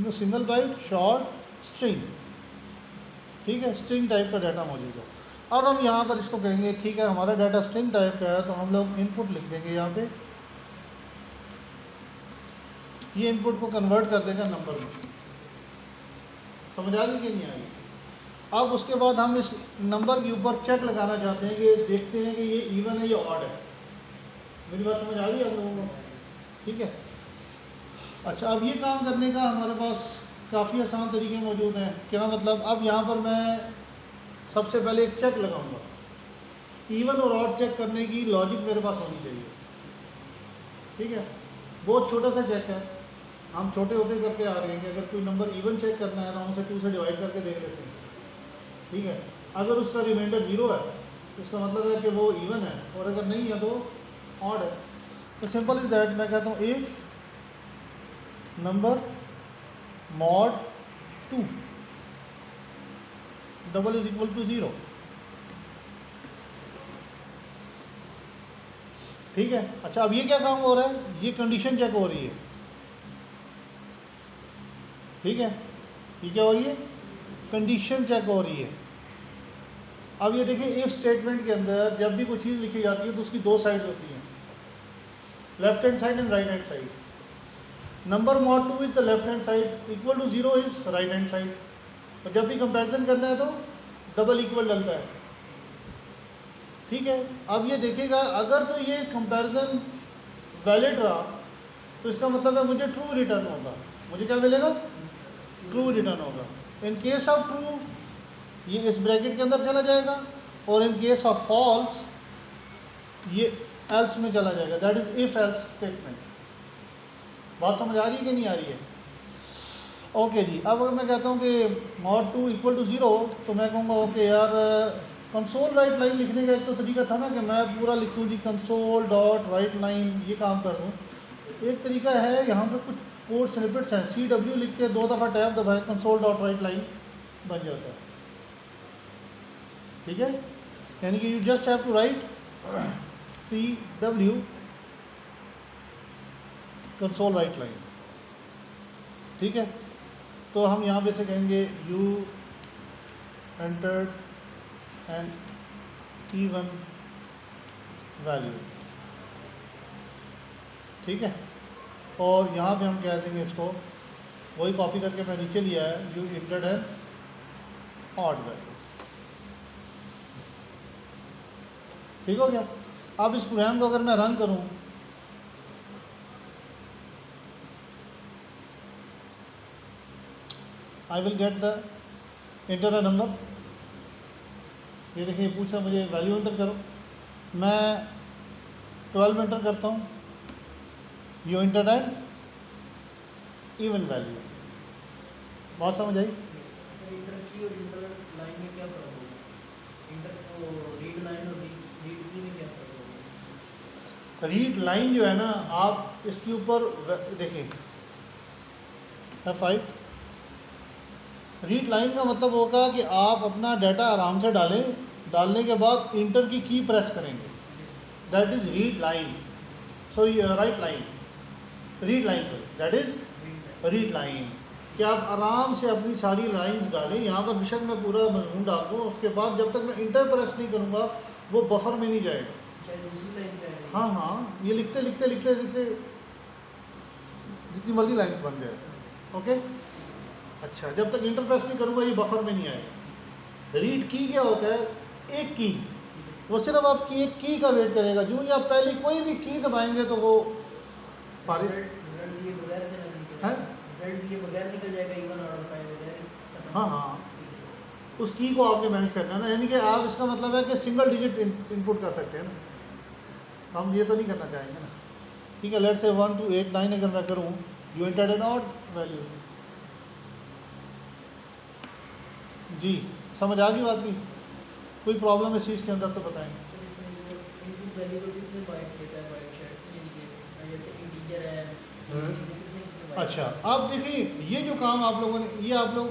single byte, short, string. ठीक है, स्ट्रिंग टाइप का डाटा मौजूद है। अब हम यहाँ पर इसको कहेंगे ठीक है हमारा डाटा स्ट्रिंग टाइप का है, तो हम लोग इनपुट लिख देंगे यहाँ पे, ये इनपुट को कन्वर्ट कर देगा नंबर में। समझ आ रही कि नहीं आ रही? अब उसके बाद हम इस नंबर के ऊपर चेक लगाना चाहते हैं कि देखते हैं कि ये इवन है या ऑड है। मेरी बात समझ आ रही है आप लोगों को? ठीक है, अच्छा अब ये काम करने का हमारे पास काफ़ी आसान तरीके मौजूद हैं। क्या मतलब, अब यहाँ पर मैं सबसे पहले एक चेक लगाऊंगा। इवन और ऑड चेक करने की लॉजिक मेरे पास होनी चाहिए। ठीक है, बहुत छोटा सा चेक है, हम छोटे होते करके आ रहे हैं कि अगर कोई नंबर इवन चेक करना है तो हम उसे 2 से डिवाइड करके देख लेते हैं। ठीक है, अगर उसका रिमाइंडर 0 है तो इसका मतलब है कि वो इवन है, और अगर नहीं है तो ऑड है। तो सिंपल इज दैट, मैं कहता हूँ if number mod 2 double is equal to 0। ठीक है, अच्छा अब ये क्या काम हो रहा है, ये कंडीशन चेक हो रही है। ठीक है, ये क्या हो रही है, कंडीशन चेक हो रही है। अब ये देखिए इफ स्टेटमेंट के अंदर जब भी कोई चीज़ लिखी जाती है तो उसकी 2 साइड होती हैं, left hand side and right hand side. Number mod 2 is the left hand side, equal to 0 is right hand side. और जब भी कंपैरिजन करना है तो डबल इक्वल डलता है। ठीक है, अब ये देखिएगा अगर तो ये कंपैरिजन वैलिड रहा तो इसका मतलब है मुझे ट्रू रिटर्न होगा। मुझे क्या मिलेगा, ट्रू रिटर्न होगा। इन केस ऑफ ट्रू ये इस ब्रैकेट के अंदर चला जाएगा, और इन केस ऑफ फॉल्स ये एल्स में चला जाएगा, that is if else statement. बात समझ आ रही है कि नहीं आ रही है? ओके जी, अब अगर मैं कहता हूँ कि मॉड 2 इक्वल टू 0 तो मैं कहूँगा ओके यार, कंसोल राइट लाइन लिखने का एक तो तरीका था ना कि मैं पूरा लिख दूँ जी कंसोल डॉट राइट लाइन, ये काम कर दूँ। एक तरीका है, यहाँ पे कुछ कोड स्निपेट्स हैं, CW लिख के 2 दफ़ा टैब दबाए, कंसोल डॉट राइट लाइन बन जाता है। ठीक है, यानी कि you just have to write CW console write line. ठीक है, तो हम यहाँ पे से कहेंगे you entered an even value. ठीक है, और यहाँ पे हम कह देंगे इसको, वही कॉपी करके मैं नीचे लिया है, you entered an odd value. ठीक हो गया। अब इस प्रोग्राम को अगर मैं रन करूँ, I will get the enter a number. ये देखिए पूछा मुझे वैल्यू एंटर करो, मैं 12 एंटर करता हूँ, you enter an even value. बात समझ आई? इंटर की और इंटर लाइन में क्या फर्क होगा? इंटर को रीड लाइन और रीड की में क्या फर्क होगा? रीड लाइन जो है ना, आप इसके ऊपर देखिए F5, रीड लाइन का मतलब होगा कि आप अपना डाटा आराम से डालें, डालने के बाद इंटर की प्रेस करेंगे, that is read line, sorry right line, read line sorry, that is read line. कि आप आराम से अपनी सारी लाइंस डालें, यहाँ पर बेशक मैं पूरा मजमून डाल दूँ, उसके बाद जब तक मैं इंटर प्रेस नहीं करूँगा वो बफर में नहीं जाएगा। चाहे दूसरी लाइन पे आए। हाँ हाँ, ये लिखते लिखते लिखते लिखते जितनी मर्जी लाइंस बन जाए। ओके, अच्छा जब तक इंटर प्रेस नहीं करूँगा ये बफर में नहीं आएगा। रीड की क्या होता है, एक की, वो सिर्फ आपकी एक की का वेट करेगा, जो ही आप पहले कोई भी की दबाएंगे तो वो रिजल्ट दिए बगैर रिजल्ट दिए बगैर निकल जाएगा, इवन ऑर्डर बताए बगैर। हाँ हाँ, उस की को आपने मैनेज करना है ना, यानी कि आप, इसका मतलब है कि सिंगल डिजिट इनपुट कर सकते हैं ना। हम ये तो नहीं करना चाहेंगे ना, ठीक है। लेट्स से 1 to 8 9 अगर मैं करूँ, you entered an odd value. जी समझ आ गई बात की? कोई प्रॉब्लम इस चीज़ के अंदर तो बताएंगे। सर इसमें जो इनपुट वैल्यू को कितने बाइट देता है, बाइट शेयर जैसे इंटीजर है, चीज़ें कितने कितने बाइट? अच्छा अब देखिए, ये जो काम आप लोगों ने, ये आप लोग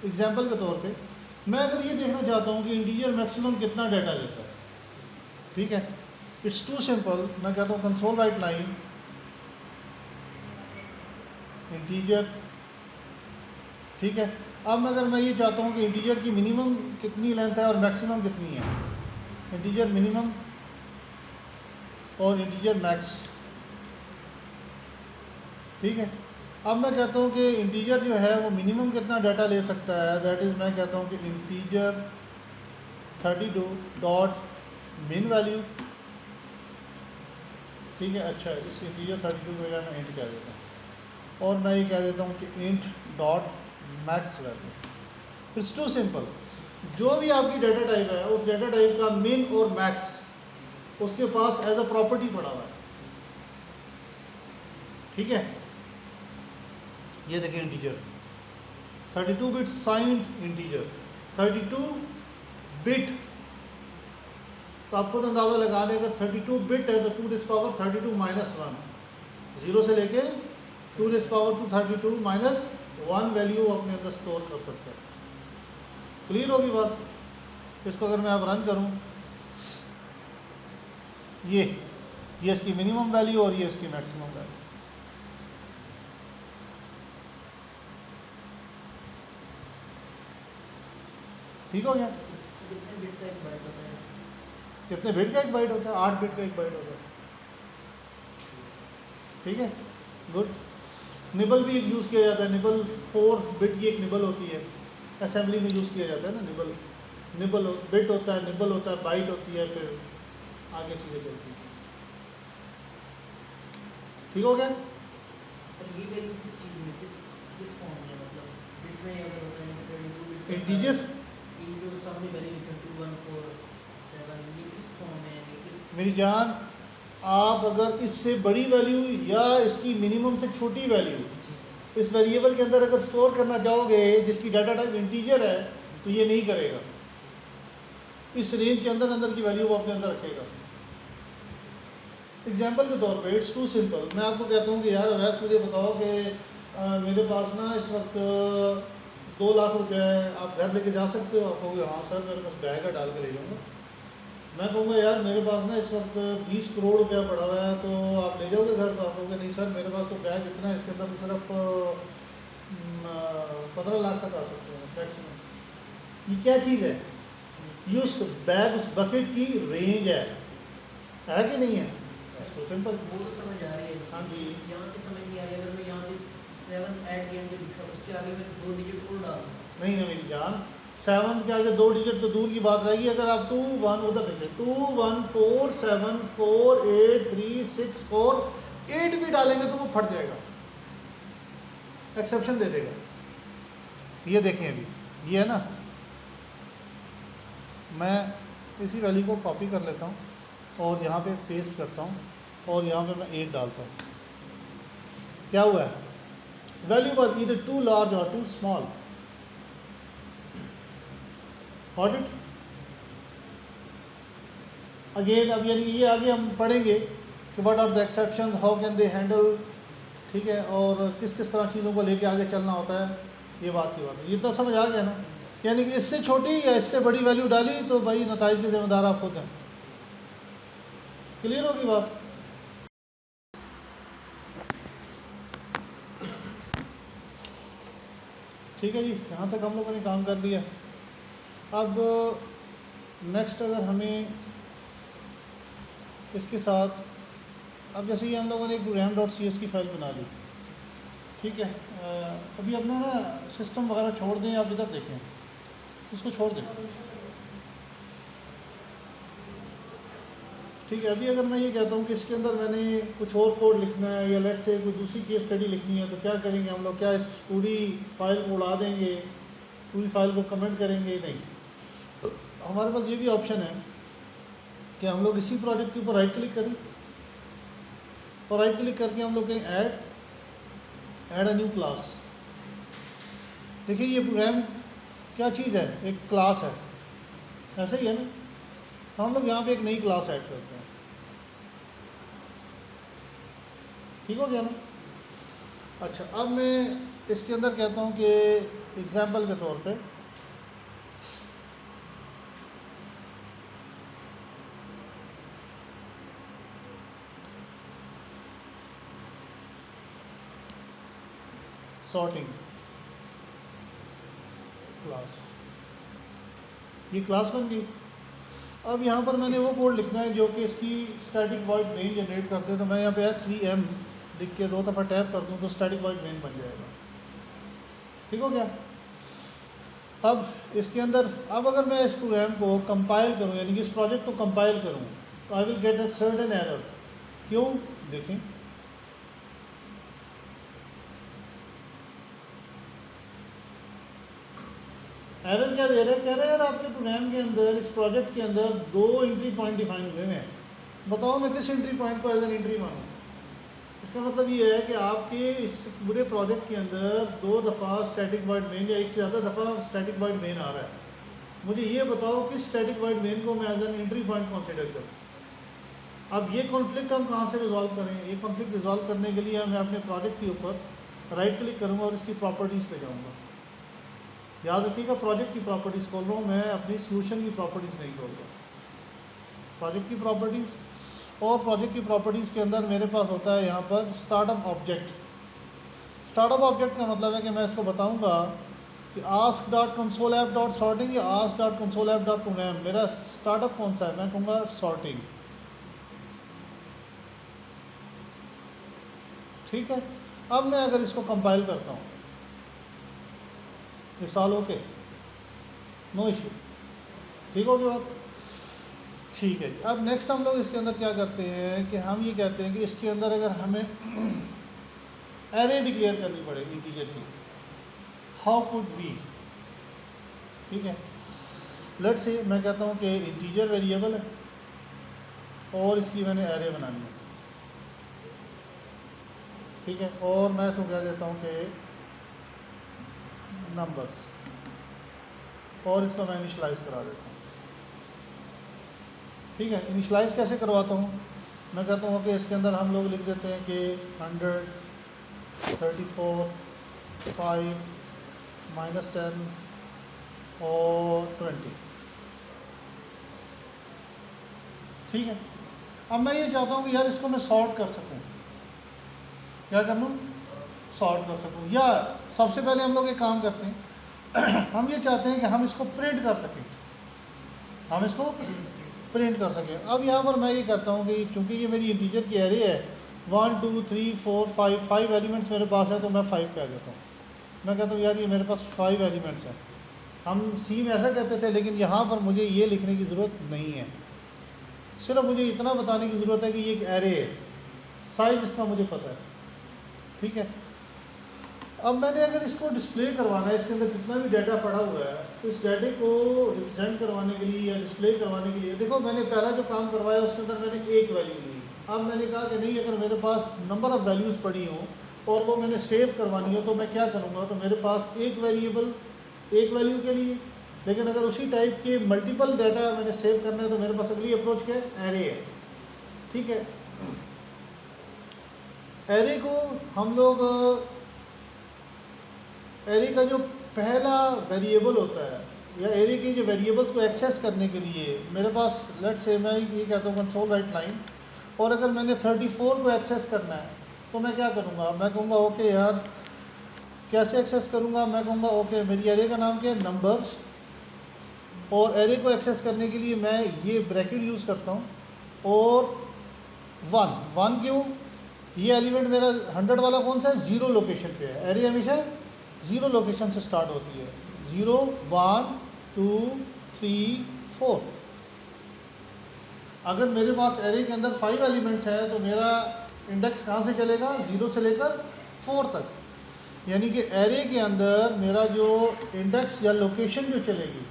एग्जाम्पल के तौर पे, मैं अगर ये देखना चाहता हूँ कि इंटीजर मैक्सिमम कितना डाटा लेता है, ठीक है, इट्स टू सिंपल। मैं कहता हूँ कंसोल राइट लाइन इंटीजर, ठीक है। अब अगर मैं ये चाहता हूँ कि इंटीजर की मिनिमम कितनी लेंथ है और मैक्सिमम कितनी है, इंटीजर मिनिमम और इंटीजर मैक्स, ठीक है। अब मैं कहता हूँ कि इंटीजर जो है वो मिनिमम कितना डाटा ले सकता है, दैट इज़ मैं कहता हूँ कि इंटीजर 32 डॉट मिन वैल्यू, ठीक है। अच्छा इस इंटीजर 32 को मैं इंट कह देता हूँ और मैं ये कह देता हूँ कि int dot max value. It's too simple. जो भी आपकी डाटा टाइप है उस डाटा टाइप का मिन और मैक्स उसके पास एज अ प्रॉपर्टी पड़ा हुआ है, ठीक है। ये देखिए integer 32 bit signed integer 32 bit, तो आपको तो अंदाजा लगा लें अगर 32 बिट है तो 2 टू पावर 32 माइनस 1, 0 से लेके 2 टू पावर 32 माइनस 1 वैल्यू अपने अंदर स्टोर कर सकते हैं। क्लियर होगी बात? इसको अगर मैं अब रन करूं, ये इसकी मिनिमम वैल्यू और ये इसकी मैक्सिमम वैल्यू, ठीक हो गया। कितने बिट का एक बाइट होता है? कितने बिट का एक बाइट होता है? 8 बिट का एक बाइट होता है, ठीक है। गुड। निबल भी यूज़ किया जाता है, निबल 4 बिट की एक निबल होती है, असेंबली में यूज़ किया जाता है ना निबल। निबल बिट होता है, निबल होता है, बाइट होती है, फिर आगे चीज़ें चलती हैं, ठीक हो गया। सर ये वैल्यू किस चीज़ में, किस फॉर्म में, मतलब बिट में अगर होता है कि 32 बिट इंटीजर इंटू सामने वैल्यू लिखा 2147, ये किस फॉर्म में है, ये किस? मेरी जान, आप अगर इससे बड़ी वैल्यू या इसकी मिनिमम से छोटी वैल्यू इस वेरिएबल के अंदर अगर स्टोर करना चाहोगे जिसकी डाटा टाइप इंटीजर है तो ये नहीं करेगा। इस रेंज के अंदर की वैल्यू वो अपने अंदर रखेगा। एग्जाम्पल के तौर पे इट्स टू सिंपल। मैं आपको कहता हूँ कि यार अवैस मुझे बताओ कि मेरे पास ना इस वक्त 2 लाख रुपए है, आप घर लेके जा सकते हो? आप कहोगे हाँ सर मेरे पास बैग है, डाल के ले जाऊँगा। मैं कहूँगा यार मेरे पास ना इस वक्त 20 करोड़ रुपया पड़ा हुआ है, तो आप ले जाओगे घर? तो आप कहोगे नहीं सर मेरे पास तो बैग इतना है, इसके अंदर तो सिर्फ 15 लाख तक आ सकते हैं मैक्सिमम। ये क्या चीज़ है? ये उस बैग, उस बकेट की रेंज है कि नहीं है? So simple. वो तो समझ आ रही है, हाँ जी। यहाँ पे समझ नहीं आ रही। अगर मैं यहाँ पे 7 ऐड के एंड लिखा, उसके आगे मैं 2 डिजिट और डाल दूँ? नहीं ना मेरी जान, 7 के आगे 2 डिजिट तो दूर की बात रहेगी। अगर आप 2 1 उधर देखिए 2 1 4 7 4 8 3 6 4 8 भी डालेंगे तो वो फट जाएगा, एक्सेप्शन दे देगा। ये देखें अभी ये है ना, मैं इसी वैल्यू को कॉपी कर लेता हूँ और यहाँ पे पेस्ट करता हूँ और यहाँ पे मैं 8 डालता हूँ। क्या हुआ है? Value was either too large और too small. Got it? Again अब यानी ये आगे हम पढ़ेंगे कि what are the exceptions, how can they handle, ठीक है, और किस किस तरह चीज़ों को लेके आगे चलना होता है। ये बात की बात है, ये तो समझ आ गया ना। यानी कि इससे छोटी या इससे बड़ी वैल्यू डाली तो भाई नताइज के जिम्मेदार आप खुद हैं। क्लियर होगी बात? ठीक है जी, यहाँ तक हम लोगों ने काम कर लिया। अब नेक्स्ट अगर हमें इसके साथ, अब जैसे ये हम लोगों ने एक ram.cs की फाइल बना ली, ठीक है। अभी अपना ना सिस्टम वगैरह छोड़ दें, आप इधर देखें, इसको छोड़ दें, ठीक है। अभी अगर मैं ये कहता हूँ कि इसके अंदर मैंने कुछ और कोड लिखना है या लेट से कोई दूसरी केस स्टडी लिखनी है, तो क्या करेंगे हम लोग? क्या इस पूरी फाइल को उड़ा देंगे, पूरी फाइल को कमेंट करेंगे? नहीं। तो हमारे पास ये भी ऑप्शन है कि हम लोग इसी प्रोजेक्ट के ऊपर राइट क्लिक करें और राइट क्लिक करके हम लोग कहें ऐड अ न्यू क्लास। देखिए ये प्रोग्राम क्या चीज़ है, एक क्लास है, ऐसा ही है ना। तो हम लोग यहाँ पे एक नई क्लास ऐड करते हैं, ठीक हो गया ना। अच्छा, अब मैं इसके अंदर कहता हूँ कि एग्जाम्पल के तौर पे सॉर्टिंग क्लास, ये क्लास बन गई। अब यहाँ पर मैंने वो कोड लिखना है जो कि इसकी स्टैटिक वॉइड मेन जनरेट करते हैं। तो मैं यहाँ पे SVM लिख के 2 दफ़ा टैप कर दूँ तो स्टैटिक वॉइड मेन बन जाएगा, ठीक हो गया। अब इसके अंदर, अब अगर मैं इस प्रोग्राम को कंपाइल करूँ, यानी कि इस प्रोजेक्ट को कंपाइल करूँ, तो I will get a certain error. क्यों, देखें, एरर क्या दे रहा है, कह रहा है यार आपके प्रोग्राम के अंदर, इस प्रोजेक्ट के अंदर 2 एंट्री पॉइंट डिफाइन हुए हैं, बताओ मैं किस एंट्री पॉइंट को एज एन एंट्री मानूँ। इसका मतलब ये है कि आपके इस पूरे प्रोजेक्ट के अंदर 2 दफ़ा स्टैटिक वॉइड मेन या एक से ज़्यादा दफ़ा स्टैटिक वॉइड मेन आ रहा है। मुझे ये बताओ कि स्टैटिक वॉइड मेन को मैं as an entry point consider करूँ। अब ये कॉन्फ्लिक्ट हम कहाँ से रिजॉल्व करें, ये कॉन्फ्लिक्ट रिजॉल्व करने के लिए मैं अपने प्रोजेक्ट के ऊपर राइट क्लिक करूँगा और इसकी प्रॉपर्टीज़ पे जाऊँगा। याद रखिएगा, प्रोजेक्ट की प्रॉपर्टीज़ खोल रहा हूँ मैं, अपनी सोल्यूशन की प्रॉपर्टीज़ नहीं खोल रहा। प्रोजेक्ट की प्रॉपर्टीज़, और प्रोजेक्ट की प्रॉपर्टीज़ के अंदर मेरे पास होता है यहाँ पर स्टार्टअप ऑब्जेक्ट। स्टार्टअप ऑब्जेक्ट का मतलब है कि मैं इसको बताऊँगा कि ask.console_app.sorting या ask.console_app.program, मेरा स्टार्टअप कौन सा है, मैं कहूँगा सॉर्टिंग, ठीक है। अब मैं अगर इसको कंपाइल करता हूँ, मिसाल ओके, नो इशू, ठीक हो गया बात, ठीक है। अब नेक्स्ट हम लोग इसके अंदर क्या करते हैं कि हम ये कहते हैं कि इसके अंदर अगर हमें एरे डिक्लेयर करनी पड़े इंटीजर की, हाउ कुड वी, ठीक है। लेट्स से मैं कहता हूँ कि इंटीजर वेरिएबल है और इसकी मैंने एरे बनानी है, ठीक है, और मैं इसको कह देता हूँ कि नंबर्स, और इसको मैं इनिशलाइज करा देता हूँ, ठीक है। इनिशलाइज कैसे करवाता हूँ, मैं कहता हूँ कि इसके अंदर हम लोग लिख देते हैं कि 100, 34, 5, -10 और 20, ठीक है। अब मैं ये चाहता हूँ कि यार इसको मैं सॉर्ट कर सकूँ, क्या कर लूँ, सॉर्ट कर सकूँ। या सबसे पहले हम लोग एक काम करते हैं हम ये चाहते हैं कि हम इसको प्रिंट कर सकें, हम इसको प्रिंट कर सकें। अब यहाँ पर मैं ये करता हूँ कि क्योंकि ये मेरी इंटीजर की एरे है, 1 2 3 4 5 एलिमेंट्स मेरे पास है, तो मैं 5 कह देता हूँ। मैं कहता हूँ यार ये मेरे पास 5 एलिमेंट्स हैं। हम सी में ऐसा कहते थे, लेकिन यहाँ पर मुझे ये लिखने की ज़रूरत नहीं है, सिर्फ मुझे इतना बताने की ज़रूरत है कि ये एक एरे है, साइज इसका मुझे पता है, ठीक है। अब मैंने अगर इसको डिस्प्ले करवाना है, इसके अंदर जितना भी डाटा पड़ा हुआ है, तो इस डाटे को रिप्रेजेंट करवाने के लिए या डिस्प्ले करवाने के लिए, देखो मैंने पहला जो काम करवाया उसके अंदर मैंने एक वैल्यू ली। अब मैंने कहा कि नहीं, अगर मेरे पास नंबर ऑफ़ वैल्यूज़ पड़ी हों और वो मैंने सेव करवानी हो, तो मैं क्या करूँगा, तो मेरे पास एक वेरिएबल एक वैल्यू के लिए, लेकिन अगर उसी टाइप के मल्टीपल डाटा मैंने सेव करना है, तो मेरे पास अगली अप्रोच क्या है, एरे है, ठीक है। एरे को हम लोग, एरे का जो पहला वेरिएबल होता है, या एरे के जो वेरिएबल्स को एक्सेस करने के लिए मेरे पास, लेट्स से मैं ये कहता हूँ कंसोल राइट लाइन, और अगर मैंने 34 को एक्सेस करना है, तो मैं क्या करूँगा, मैं कहूँगा ओके यार, कैसे एक्सेस करूँगा, मैं कहूँगा ओके मेरी एरे का नाम क्या है, नंबर्स, और एरे को एक्सेस करने के लिए मैं ये ब्रैकेट यूज़ करता हूँ, और 1 क्यों, ये एलिमेंट मेरा 100 वाला कौन सा है, 0 लोकेशन पे है, एरे हमेशा 0 लोकेशन से स्टार्ट होती है, 0 1 2 3 4। अगर मेरे पास एरे के अंदर 5 एलिमेंट्स है, तो मेरा इंडेक्स कहाँ से चलेगा, 0 से लेकर 4 तक, यानी कि एरे के अंदर मेरा जो इंडेक्स या लोकेशन जो चलेगी,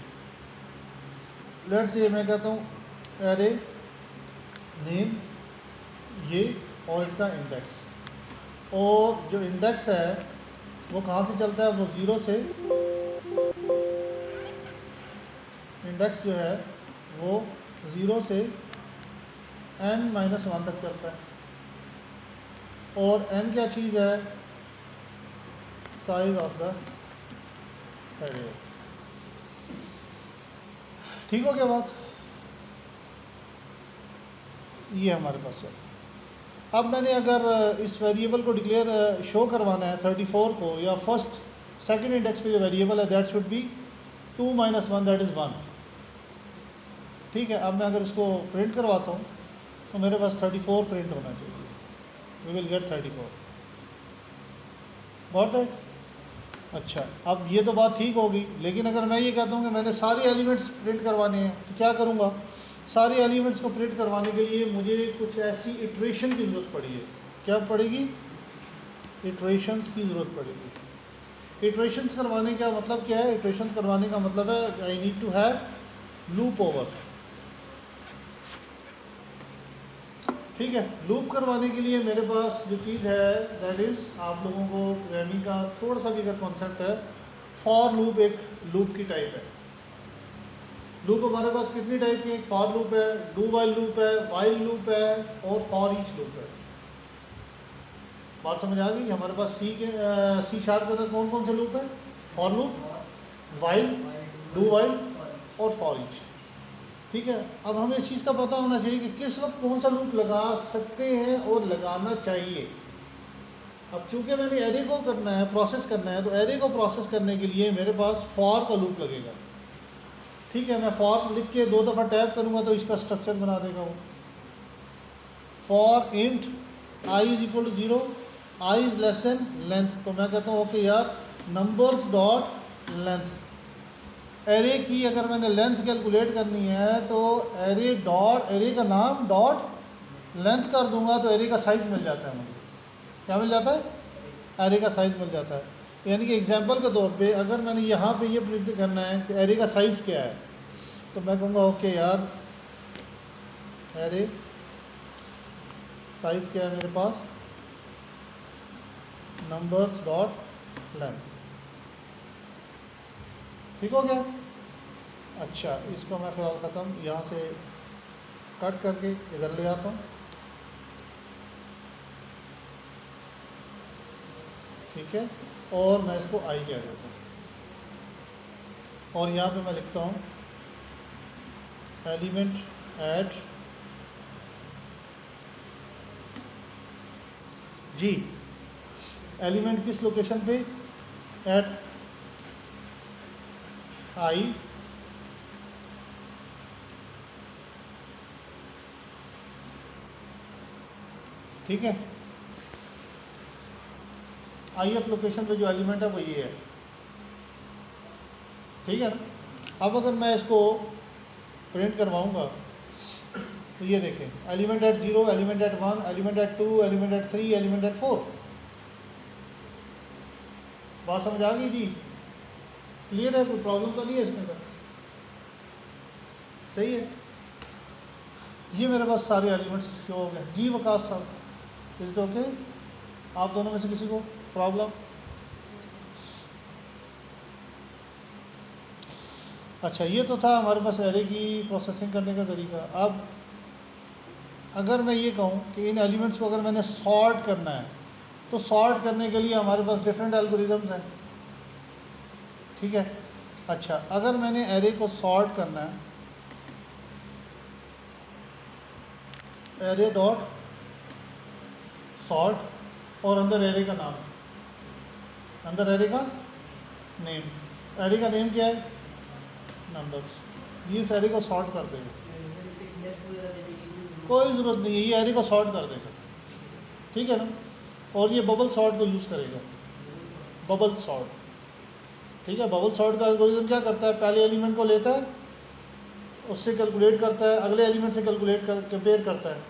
लेट्स से मैं कहता हूँ एरे नेम, ये और इसका इंडेक्स। और जो इंडेक्स है वो कहाँ से चलता है, वो 0 से, इंडेक्स जो है वो 0 से n-1 तक चलता है। और n क्या चीज़ है, साइज ऑफ द एरे। ठीक हो गया बात, ये हमारे पास है। अब मैंने अगर इस वेरिएबल को डिक्लेयर शो करवाना है 34 को, या फर्स्ट सेकंड इंडेक्स पे जो वेरिएबल है that should be 2 - 1 that is 1। ठीक है, अब मैं अगर इसको प्रिंट करवाता हूँ तो मेरे पास 34 प्रिंट होना चाहिए, we will get 34। Got that? अच्छा, अब ये तो बात ठीक होगी, लेकिन अगर मैं ये कहता हूँ कि मैंने सारे एलिमेंट्स प्रिंट करवाने हैं तो क्या करूँगा? सारे एलिमेंट्स को प्रिंट करवाने के लिए मुझे कुछ ऐसी इटरेशन की ज़रूरत पड़ी है। क्या पड़ेगी? इटरेशंस की ज़रूरत पड़ेगी। इटरेशंस करवाने का मतलब क्या है? इटरेशंस करवाने का मतलब है I need to have loop over. ठीक है, लूप करवाने के लिए मेरे पास जो चीज़ है दैट इज़, आप लोगों को प्रोग्रामिंग का थोड़ा सा भी अगर कॉन्सेप्ट है, फॉर लूप एक लूप की टाइप है। लूप हमारे पास कितनी टाइप की? एक फॉर लूप है, डू वाइल लूप है, वाइल लूप है और फॉर ईच लूप है। बात समझ आ गई? हमारे पास सी शार्प के अंदर कौन कौन से लूप है? For loop, while, do while और फॉर ईच। ठीक है, अब हमें इस चीज़ का पता होना चाहिए कि किस वक्त कौन सा लूप लगा सकते हैं और लगाना चाहिए। अब चूंकि मैंने एरे को करना है, प्रोसेस करना है, तो एरे को प्रोसेस करने के लिए मेरे पास फॉर का लूप लगेगा। ठीक है, मैं फॉर लिख के 2 दफ़ा टैप करूंगा तो इसका स्ट्रक्चर बना देगा वो। For int I is equal to 0, I is less than length, तो मैं कहता हूँ ओके यार नंबर्स डॉट लेंथ। एरे की अगर मैंने लेंथ कैलकुलेट करनी है तो एरे डॉट, एरे का नाम डॉट लेंथ कर दूंगा तो एरे का साइज मिल जाता है मुझे। क्या मिल जाता है? एरे का साइज मिल जाता है। यानी कि एग्जांपल के तौर पे अगर मैंने यहाँ पे ये प्रिंट करना है कि एरे का साइज क्या है, तो मैं कहूँगा ओके यार एरे साइज क्या है मेरे पास, नंबर्स डॉट लेंथ। ठीक हो गया? अच्छा, इसको मैं फिलहाल ख़त्म यहाँ से कट करके इधर ले आता हूँ। ठीक है, और मैं इसको आई कह देता हूँ और यहाँ पे मैं लिखता हूँ एलिमेंट एट जी। एलिमेंट किस लोकेशन पे? एट आई ठीक है, ith लोकेशन पे जो एलिमेंट है वो ये है। ठीक है ना? अब अगर मैं इसको प्रिंट करवाऊंगा तो ये देखें, element at 0, element at 1, element at 2, element at 3, element at 4। बात समझ आ गई जी? क्लियर है? कोई प्रॉब्लम तो नहीं है इसके अंदर? सही है, ये मेरे पास सारे एलिमेंट्स शो हो गए। जी वकास साहब, इज इट ओके? आप दोनों में से किसी को प्रॉब्लम? अच्छा, ये तो था हमारे पास एरे की प्रोसेसिंग करने का तरीका। अब अगर मैं ये कहूँ कि इन एलिमेंट्स को अगर मैंने सॉर्ट करना है तो सॉर्ट करने के लिए हमारे पास डिफरेंट एल्गोरिदम्स हैं। ठीक है, अच्छा अगर मैंने एरे को सॉर्ट करना है, एरे डॉट सॉर्ट और अंदर एरे का नाम, अंदर एरे का नेम, एरे का नेम क्या है? नंबर्स। ये इस एरे को सॉर्ट कर देगा, कोई ज़रूरत नहीं है, ये एरे को सॉर्ट कर देगा। ठीक है ना? और ये बबल सॉर्ट को यूज़ करेगा, बबल सॉर्ट। ठीक है, बबल सॉर्ट का एल्गोरिथम क्या करता है? पहले एलिमेंट को लेता है, उससे कैलकुलेट करता है, अगले एलिमेंट से कैलकुलेट कर कंपेयर करता है।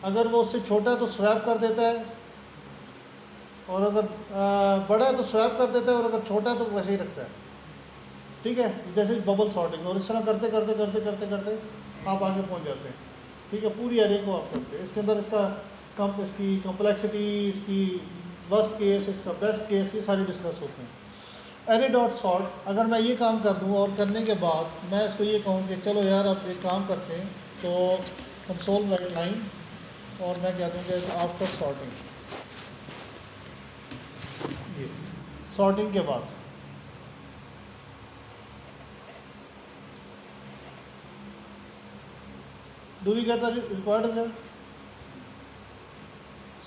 अगर वो उससे छोटा है तो स्वैप कर देता है, और अगर बड़ा है तो स्वैप कर देता है, और अगर छोटा है तो वैसे ही रखता है। ठीक है, जैसे बबल सॉर्टिंग, और इस तरह करते करते करते करते करते आप आगे पहुंच जाते हैं। ठीक है, पूरी एरे को आप करते हैं। इसके अंदर इसका इसकी कम्प्लेक्सिटी, इसकी वर्स्ट केस, इसका बेस्ट केस, ये सारे डिस्कस होते हैं। एरे डॉट सॉर्ट, अगर मैं ये काम कर दूँ और करने के बाद मैं इसको ये कहूँ कि चलो यार अब एक काम करते हैं, तो कंसोल राइट लाइन और मैं कह दूँगा आफ्टर सॉर्टिंग, ये सॉर्टिंग के बाद do we get the required result?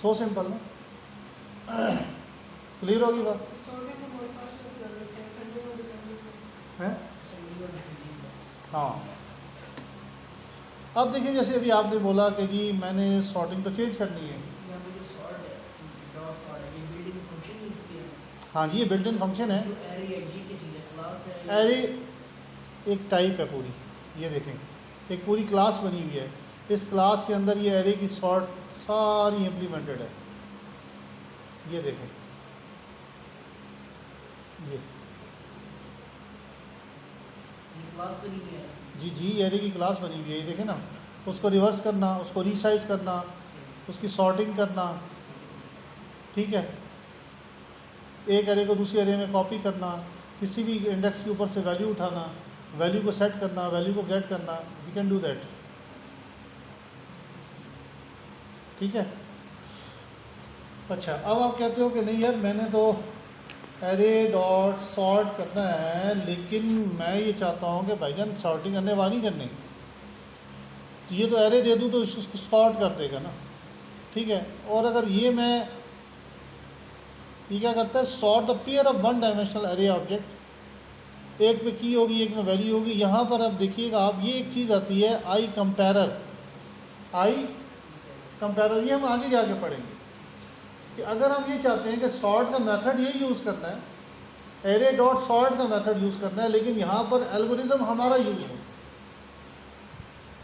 So simple ना, क्लियर होगी बात है? हाँ, अब देखिए जैसे अभी आपने बोला कि जी मैंने सॉर्टिंग तो चेंज करनी है। हाँ जी, ये बिल्ट इन फंक्शन है। एरे एक टाइप है पूरी, ये देखें एक पूरी क्लास बनी हुई है, इस क्लास के अंदर ये एरे की सॉर्ट सारी इम्प्लीमेंटेड है। ये देखें, ये क्लास बनी हुई है। जी जी, एरे की क्लास बनी हुई है, ये देखें ना, उसको रिवर्स करना, उसको रीसाइज करना, उसकी सॉर्टिंग करना, ठीक है, एक एरे को दूसरे एरे में कॉपी करना, किसी भी इंडेक्स के ऊपर से वैल्यू उठाना, वैल्यू को सेट करना, वैल्यू को गेट करना, वी कैन डू दैट, ठीक है। अच्छा, अब आप कहते हो कि नहीं यार मैंने तो एरे डॉट सॉर्ट करना है, लेकिन मैं ये चाहता हूँ कि भाईजान सॉर्टिंग करने वाली करनी, तो ये तो एरे दे दूँ तो उसको सॉर्ट कर देगा ना, ठीक है। और अगर ये मैं ये क्या करता है, sort the pair of one dimensional array object, एक पे की होगी एक में वैल्यू होगी। यहाँ पर अब देखिएगा आप, ये एक चीज़ आती है आई कंपेरर, आई कंपेरर, ये हम आगे जाके पढ़ेंगे कि अगर हम ये चाहते हैं कि सॉर्ट का मेथड ये यूज़ करना है, एरे डॉट सॉर्ट का मेथड यूज़ करना है, लेकिन यहाँ पर एल्गोरिदम हमारा यूज़ हो,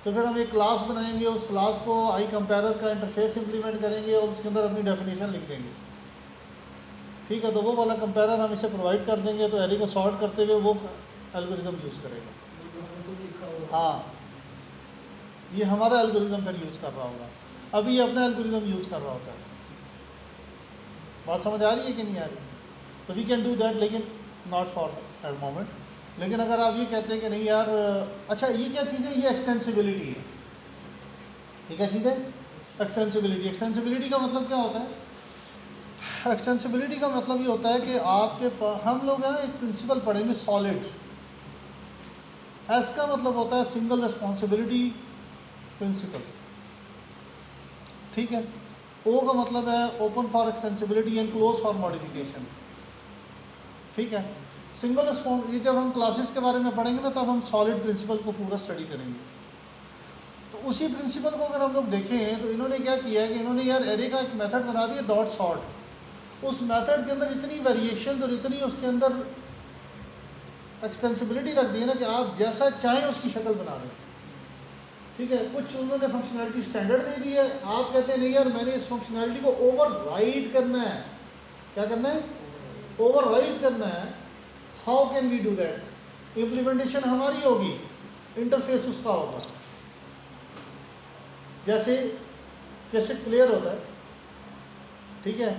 तो फिर हम एक क्लास बनाएंगे, उस क्लास को आई कंपेरर का इंटरफेस इंप्लीमेंट करेंगे और उसके अंदर अपनी डेफिनेशन लिख देंगे, ठीक है। तो वो वाला कंपेरर हम इसे प्रोवाइड कर देंगे, तो एरे को सॉर्ट करते हुए वो एल्गोरिदम यूज़ करेगा। हाँ, ये हमारा एल्गोरिदम फिर यूज़ कर रहा होगा, अभी ये अपना एल्गोरिदम यूज़ कर रहा होता है। बात समझ आ रही है कि नहीं आ रही? तो वी कैन डू दैट, लेकिन नॉट फॉर दैट मोमेंट। लेकिन अगर आप ये कहते हैं कि नहीं यार, अच्छा ये क्या चीज़ है, ये एक्सटेंसिबिलिटी है। ये क्या चीज़ है? एक्सटेंसिबिलिटी। एक्सटेंसिबिलिटी का मतलब क्या होता है? एक्सटेंसिबिलिटी का मतलब ये होता है कि आपके हम लोग हैं एक प्रिंसिपल पढ़ेंगे सॉलिड, एस का मतलब होता है सिंगल रिस्पॉन्सिबिलिटी प्रिंसिपल, ठीक है। ओ का मतलब है open for extensibility and close for modification, ठीक है। सिंगल रिस्पॉन्स, ये जब हम क्लासेस के बारे में पढ़ेंगे ना, तब हम सॉलिड प्रिंसिपल को पूरा स्टडी करेंगे। तो उसी प्रिंसिपल को अगर हम लोग देखें तो इन्होंने क्या किया है कि इन्होंने यार एरे का एक मेथड बना दिया डॉट सॉर्ट, उस मेथड के अंदर इतनी वेरिएशन और इतनी उसके अंदर एक्सटेंसिबिलिटी रख दी है ना कि आप जैसा चाहें उसकी शक्ल बना दें, ठीक है। कुछ उन्होंने फंक्शनैलिटी स्टैंडर्ड दे दी है, आप कहते हैं नहीं यार मैंने इस फंक्शनैलिटी को ओवरराइड करना है। क्या करना है? ओवरराइड करना है। How can we do that? Implementation हमारी होगी, इंटरफेस उसका होगा। जैसे कैसेट प्लेयर होता है, ठीक है।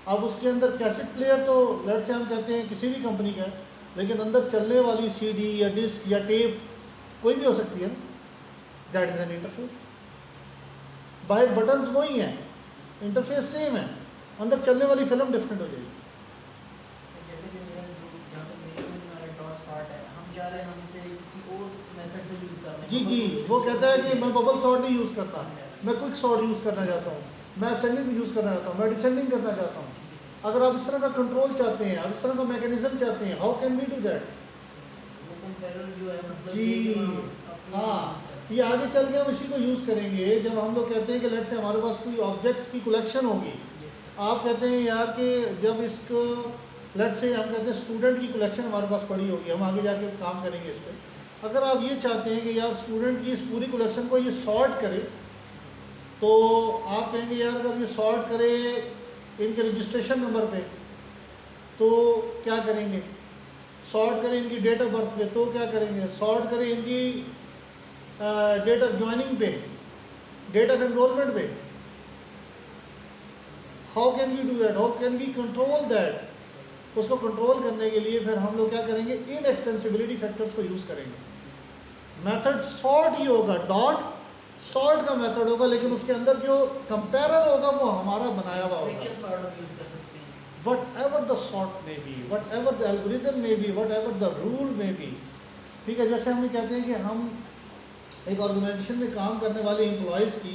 अब उसके अंदर कैसेट प्लेयर तो लेट्स से हम कहते हैं किसी भी कंपनी का है, लेकिन अंदर चलने वाली सीडी या डिस्क या टेप कोई भी हो सकती है ना, दैट इज एन इंटरफेस। बाहर बटन्स वही हैं, इंटरफेस सेम है, अंदर चलने वाली फिल्म डिफरेंट हो जाएगी। जैसे कि मेरा जहाँ तक मेरे समझ में आ रहा है डॉट सॉर्ट है, हम चाह रहे हैं हम इसे किसी और मेथड से यूज़ करना है। जी जी, वो कहता है कि मैं बबल सॉर्ट नहीं यूज़ करता, मैं क्विक सॉर्ट यूज़ करना चाहता हूँ, मैं असेंडिंग यूज़ करना चाहता हूँ, मैं डिसेंडिंग करना चाहता हूँ। अगर आप इस तरह का कंट्रोल चाहते हैं, आप इस तरह का मैकेनिज्म चाहते हैं, how can we do that? वो कंपेरर जो है मतलब जी हाँ, ये आगे चल के हम इसी को यूज़ करेंगे जब हम लोग कहते हैं कि लेट्स से हमारे पास कोई ऑब्जेक्ट्स की कलेक्शन होगी। आप कहते हैं यार कि जब इसको लेट्स से हम कहते हैं स्टूडेंट की कलेक्शन हमारे पास पड़ी होगी, हम आगे जाके काम करेंगे इस पर। अगर आप ये चाहते हैं कि यार स्टूडेंट की इस पूरी कलेक्शन को ये सॉर्ट करे, तो आप कहेंगे यार अगर ये सॉर्ट करे इनके रजिस्ट्रेशन नंबर पे तो क्या करेंगे, सॉर्ट करें इनकी डेट ऑफ बर्थ पे तो क्या करेंगे, सॉर्ट करें इनकी डेट ऑफ ज्वाइनिंग पे, डेट ऑफ एनरोलमेंट पे, how can we do that, how can we control that? उसको कंट्रोल करने के लिए फिर हम लोग क्या करेंगे, इनएक्सटेंसिबिलिटी फैक्टर्स को यूज करेंगे। मेथड सॉर्ट ही होगा, डॉट सॉर्ट का मेथड होगा, लेकिन उसके अंदर जो कंपेरर होगा वो हमारा बनाया हुआ होगा। सिलेक्शन सॉर्ट ऑफ यूज कर सकते हैं। Whatever the sort may be, whatever the algorithm may be, whatever the rule may be, ठीक है। जैसे हम कहते हैं कि हम एक ऑर्गेनाइजेशन में काम करने वाले एम्प्लॉयज़ की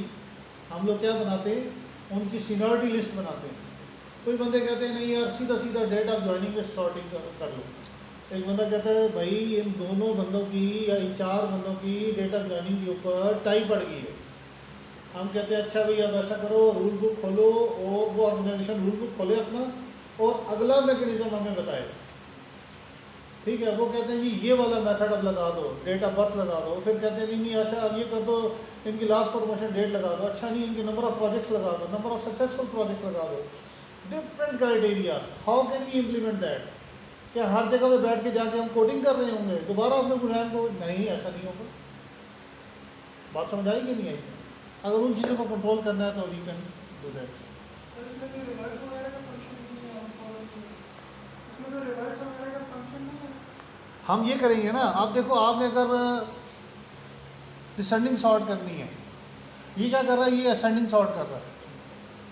हम लोग क्या बनाते हैं, उनकी सीनियरिटी लिस्ट बनाते हैं। कोई बंदे कहते हैं नहीं यार सीधा सीधा डेट ऑफ ज्वाइनिंग में सॉर्टिंग कर लो। एक बंदा कहता है भाई इन दोनों बंदों की या इन 4 बंदों की डेट ऑफ ज्वाइनिंग के ऊपर टाई पड़ गई है। हम कहते हैं अच्छा भैया अब ऐसा करो, रूल बुक खोलो, और वो ऑर्गेनाइजेशन रूल बुक खोले अपना और अगला मैकेनिज्म हमें बताए। ठीक है, वो कहते हैं जी ये वाला मेथड अब लगा दो, डेट ऑफ बर्थ लगा दो। फिर कहते हैं नहीं नहीं अच्छा अब ये कर दो, इनकी लास्ट प्रमोशन डेट लगा दो, अच्छा नहीं इनके नंबर ऑफ प्रोजेक्ट्स लगा दो, नंबर ऑफ सक्सेसफुल प्रोजेक्ट्स लगा दो। Different criteria, how can we implement that? क्या हर जगह पे बैठ के जाके हम कोडिंग कर रहे होंगे दोबारा अपने प्रोग्राम को? नहीं, ऐसा नहीं होगा। बात समझ आई कि नहीं आई? अगर उन चीज़ों को कंट्रोल करना है तो we can do that. Sir इसमें कोई रिवर्स वगैरह का फंक्शन नहीं है, इसमें कोई रिवर्स वगैरह का फंक्शन नहीं है? हम ये करेंगे ना, आप देखो आपने अगर डिसेंडिंग सॉर्ट करनी है, ये क्या कर रहा है, ये असेंडिंग सॉर्ट कर रहा है,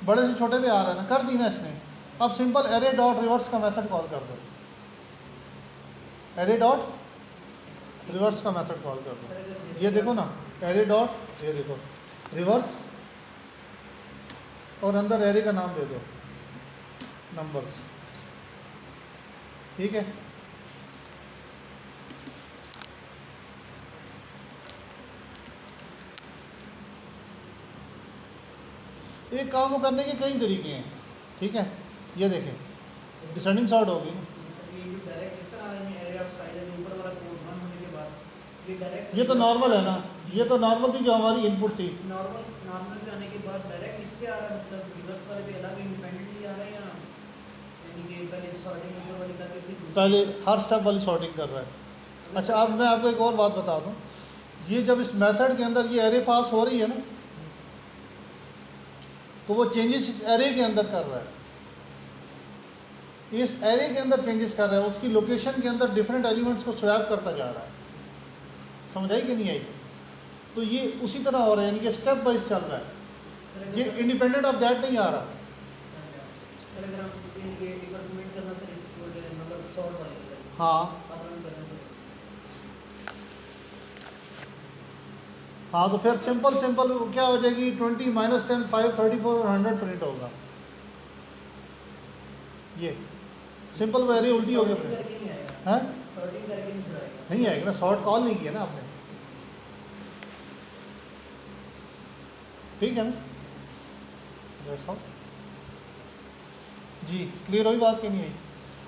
बड़े से छोटे पे आ रहा है ना, कर दी ना इसने। अब सिंपल एरे डॉट रिवर्स का मेथड कॉल कर दो, एरे डॉट रिवर्स का मेथड कॉल कर दो। ये देखो ना एरे डॉट, ये देखो रिवर्स, और अंदर एरे का नाम दे दो नंबर्स। ठीक है, एक काम को करने के कई तरीके हैं। ठीक है, ये देखें डिसेंडिंग सॉर्ट होगी। ये तो नॉर्मल है ना, ये तो नॉर्मल थी जो हमारी इनपुट थी। नॉर्मल पे आने के बाद डायरेक्ट इस पे आ रहा है, मतलब रिवर्स वाले पे अलग इंडिपेंडेंटली आ रहा है, या यानी कि पहले सॉर्टिंग ऊपर वाली करके फिर पहले हर स्टेप वाली सॉर्टिंग कर रहा है। अच्छा अब मैं आपको एक और बात बता दूं, ये जब इस मेथड के अंदर ये एरे पास हो रही है ना, तो वो चेंजेस इस एरे के अंदर कर रहा है, इस एरे के अंदर चेंजेस कर रहा है, उसकी लोकेशन के अंदर डिफरेंट एलिमेंट्स को स्वैप करता जा रहा है। समझ आई कि नहीं आई? तो ये उसी तरह हो रहा है, यानी कि स्टेप वाइज चल रहा है, ये इंडिपेंडेंट ऑफ दैट नहीं आ रहा। सर अगर हम इसके लिए डिपार्टमेंट करना सर इसको मतलब सॉर्ट वाले हाँ हाँ, तो फिर सिंपल क्या हो जाएगी, 20 - 10 5 34 और 100 प्रिंट होगा। ये सिंपल वेरी उल्टी हो गया, है सॉर्टिंग करके नहीं आएगा ना, शॉर्ट कॉल नहीं किया ना आपने। ठीक है ना, जी क्लियर हुई बात कि नहीं हुई?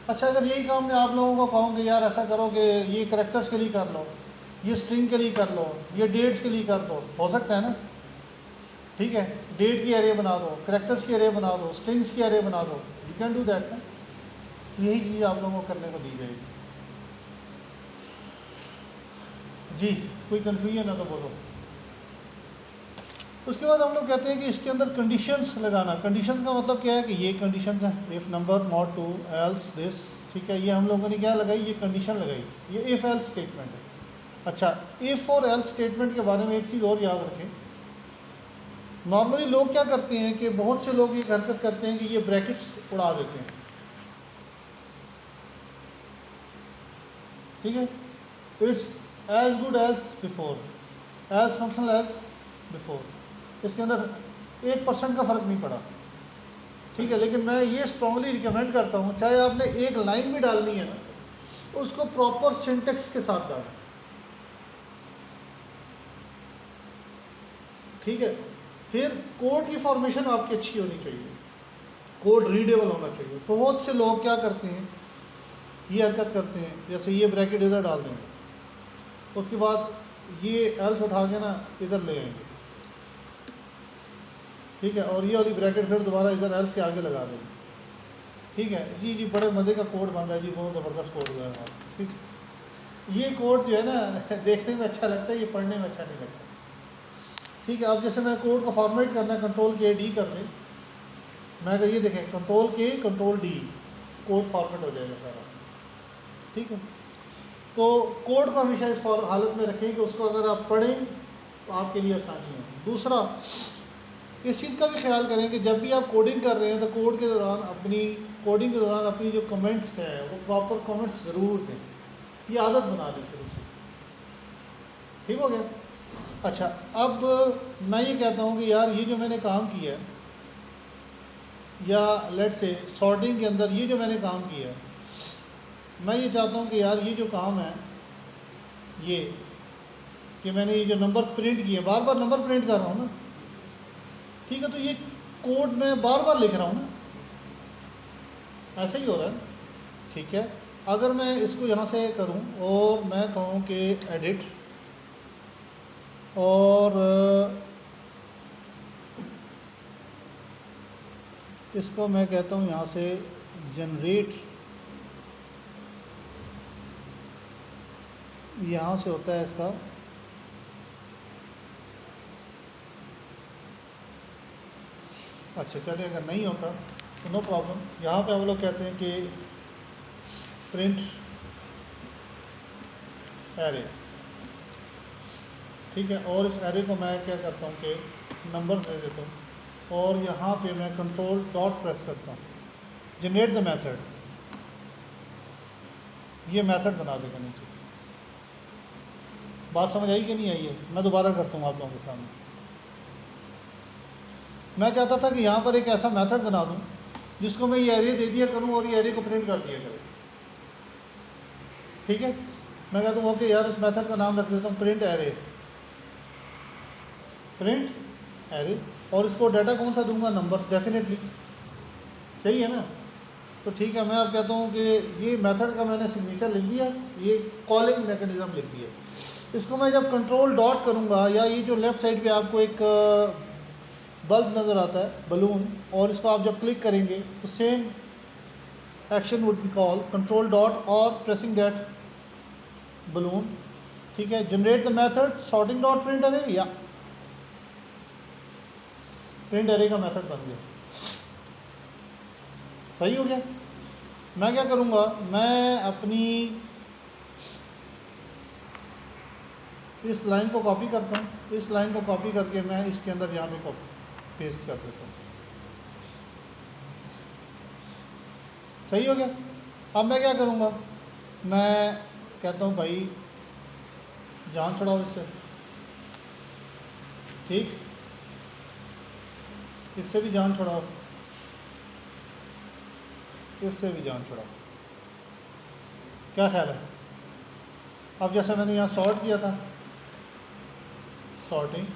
अच्छा अगर यही काम मैं आप लोगों को कहूँ कि यार ऐसा करो कि ये करेक्टर्स के लिए कर लो, ये स्ट्रिंग के लिए कर लो, ये डेट्स के लिए कर दो, हो सकता है ना? ठीक है, डेट की एरे बना दो, करेक्टर्स की एरे बना दो, स्ट्रिंग्स की एरे बना दो, यू कैन डू दैट ना। तो यही चीज़ आप लोगों को करने को दी जाएगी। जी कोई कन्फ्यूजन है तो बोलो। उसके बाद हम लोग कहते हैं कि इसके अंदर कंडीशंस लगाना। कंडीशंस का मतलब क्या है कि ये कंडीशंस है, if number not two else this. ठीक है, ये हम लोगों ने क्या लगाई, ये कंडीशन लगाई, ये इफ़ एल्स स्टेटमेंट है। अच्छा, इफ़ और एल्स स्टेटमेंट के बारे में एक चीज़ और याद रखें, नॉर्मली लोग क्या करते हैं कि बहुत से लोग ये हरकत करते हैं कि ये ब्रैकेट्स उड़ा देते हैं। ठीक है, it's as good as before, as functional as before, इसके अंदर 1% का फ़र्क नहीं पड़ा। ठीक है, लेकिन मैं ये स्ट्रांगली रिकमेंड करता हूँ, चाहे आपने एक लाइन भी डालनी है ना, उसको प्रॉपर सिंटेक्स के साथ डालें। ठीक है, फिर कोड की फॉर्मेशन आपकी अच्छी होनी चाहिए, कोड रीडेबल होना चाहिए। बहुत से लोग क्या करते हैं, ये हरकत करते हैं, जैसे ये ब्रैकेट इधर डाल देंगे, उसके बाद ये एल्स उठा के ना इधर ले आएंगे। ठीक है, और ये वाली ब्रैकेट फिर दोबारा इधर एल्स के आगे लगा देंगे। ठीक है जी, जी बड़े मज़े का कोड बन रहा है जी, बहुत ज़बरदस्त कोड हुआ है हमारा। ठीक, ये कोड जो है ना देखने में अच्छा लगता है, ये पढ़ने में अच्छा नहीं लगता। ठीक है, अब जैसे मैं कोड को फॉर्मेट करना है, कंट्रोल के डी कर दें, मैं अगर ये देखें कंट्रोल के कंट्रोल डी, कोड फॉर्मेट हो जाएगा सारा, ठीक है। तो कोड को हमेशा इस हालत में रखें कि उसको अगर आप पढ़ें तो आपके लिए आसानी हो। दूसरा, इस चीज़ का भी ख्याल करें कि जब भी आप कोडिंग कर रहे हैं तो कोड के दौरान कोडिंग के दौरान अपनी जो कमेंट्स हैं वो प्रॉपर कमेंट्स ज़रूर दें। ये आदत बना ली शुरू से, ठीक हो गया। अच्छा, अब मैं ये कहता हूँ कि यार ये जो मैंने काम किया है, या लेट से सॉर्टिंग के अंदर ये जो मैंने काम किया है, मैं ये चाहता हूँ कि यार ये जो काम है ये कि मैंने ये जो नंबर प्रिंट किए, बार बार नंबर प्रिंट कर रहा हूँ ना, ठीक है। तो ये कोड मैं बार बार लिख रहा हूँ ना, ऐसा ही हो रहा है, ठीक है। अगर मैं इसको यहाँ से करूँ और मैं कहूँ कि एडिट, और इसको मैं कहता हूँ यहाँ से जनरेट, यहाँ से होता है इसका अच्छा चलिए, अगर नहीं होता तो नो प्रॉब्लम। यहाँ पे हम लोग कहते हैं कि प्रिंट एरे, ठीक है। और इस एरे को मैं क्या करता हूँ कि नंबर्स दे देता हूँ, और यहाँ पे मैं कंट्रोल डॉट प्रेस करता हूँ, जनरेट द मेथड, ये मेथड बना देगा नीचे। बात समझ आई कि नहीं आई है? मैं दोबारा करता हूँ आप लोगों के सामने। मैं चाहता था कि यहाँ पर एक ऐसा मेथड बना दूँ जिसको मैं ये एरे दे दिया करूँ और ये एरे को प्रिंट कर दिया करूँ, ठीक है। मैं कहता हूँ ओके यार, उस मेथड का नाम रख देता हूँ प्रिंट एरे, प्रिंट एरे, और इसको डाटा कौन सा दूंगा? नंबर, डेफिनेटली, सही है ना। तो ठीक है, मैं अब कहता हूँ कि ये मेथड का मैंने सिग्नेचर लिख दिया, ये कॉलिंग मैकेनिज्म लिख दिया। इसको मैं जब कंट्रोल डॉट करूँगा, या ये जो लेफ्ट साइड पे आपको एक बल्ब नज़र आता है, बलून, और इसको आप जब क्लिक करेंगे तो same action would be call control dot और प्रेसिंग दैट बलून, ठीक है। Generate the method sorting dot print array, या प्रिंट एरे का मेथड बन गया, सही हो गया। मैं क्या करूँगा, मैं अपनी इस लाइन को कॉपी करता हूँ, इस लाइन को कॉपी करके मैं इसके अंदर यहाँ पे कॉपी पेस्ट कर देता हूँ, सही हो गया। अब मैं क्या करूँगा, मैं कहता हूँ भाई जान छुड़ाओ इससे, ठीक, इससे भी जान छुड़ाओ, इससे भी जान छुड़ाओ, क्या ख्याल है? अब जैसे मैंने यहाँ सॉर्ट किया था, sorting,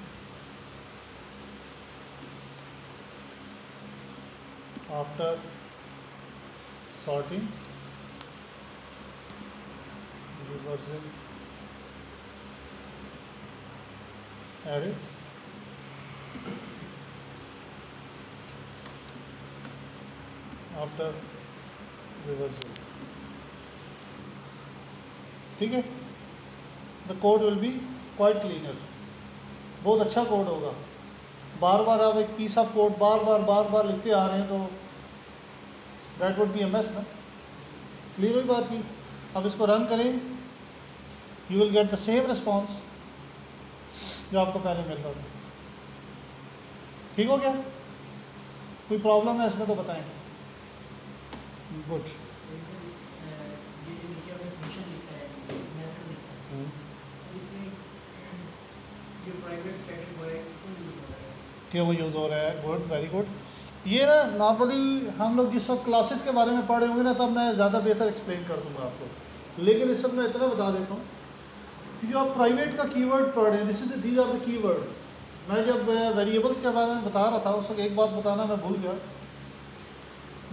after sorting reversing array, after reversal, ठीक है। The code will be quite cleaner, बहुत अच्छा कोड होगा। बार बार आप एक पीस ऑफ कोड बार बार लिखते आ रहे हैं तो that would be A mess ना। क्लियर हुई बात की? अब इसको रन करें, you will get the same response जो आपको पहले मिल रहा था, ठीक हो गया। कोई प्रॉब्लम है इसमें तो बताएं। गुड, ये जो नीचे आपने फंक्शन लिखा है, मेथड लिखा है, तो इसमें ये प्राइवेट स्टैटिक वॉइड क्यों यूज हो रहा है? क्यों यूज़ हो रहा है? Good, very good. ये ना नॉर्मली हम लोग जिस वक्त क्लासेस के बारे में पढ़े होंगे ना, तब मैं ज़्यादा बेहतर एक्सप्लेन कर दूंगा आपको, लेकिन इस वक्त मैं इतना बता देता हूँ कि जो आप प्राइवेट का कीवर्ड पढ़ रहे हैं, दीज आर द कीवर्ड। मैं जब वेरिएबल्स के बारे में बता रहा था उस वक्त एक बात बताना मैं भूल गया।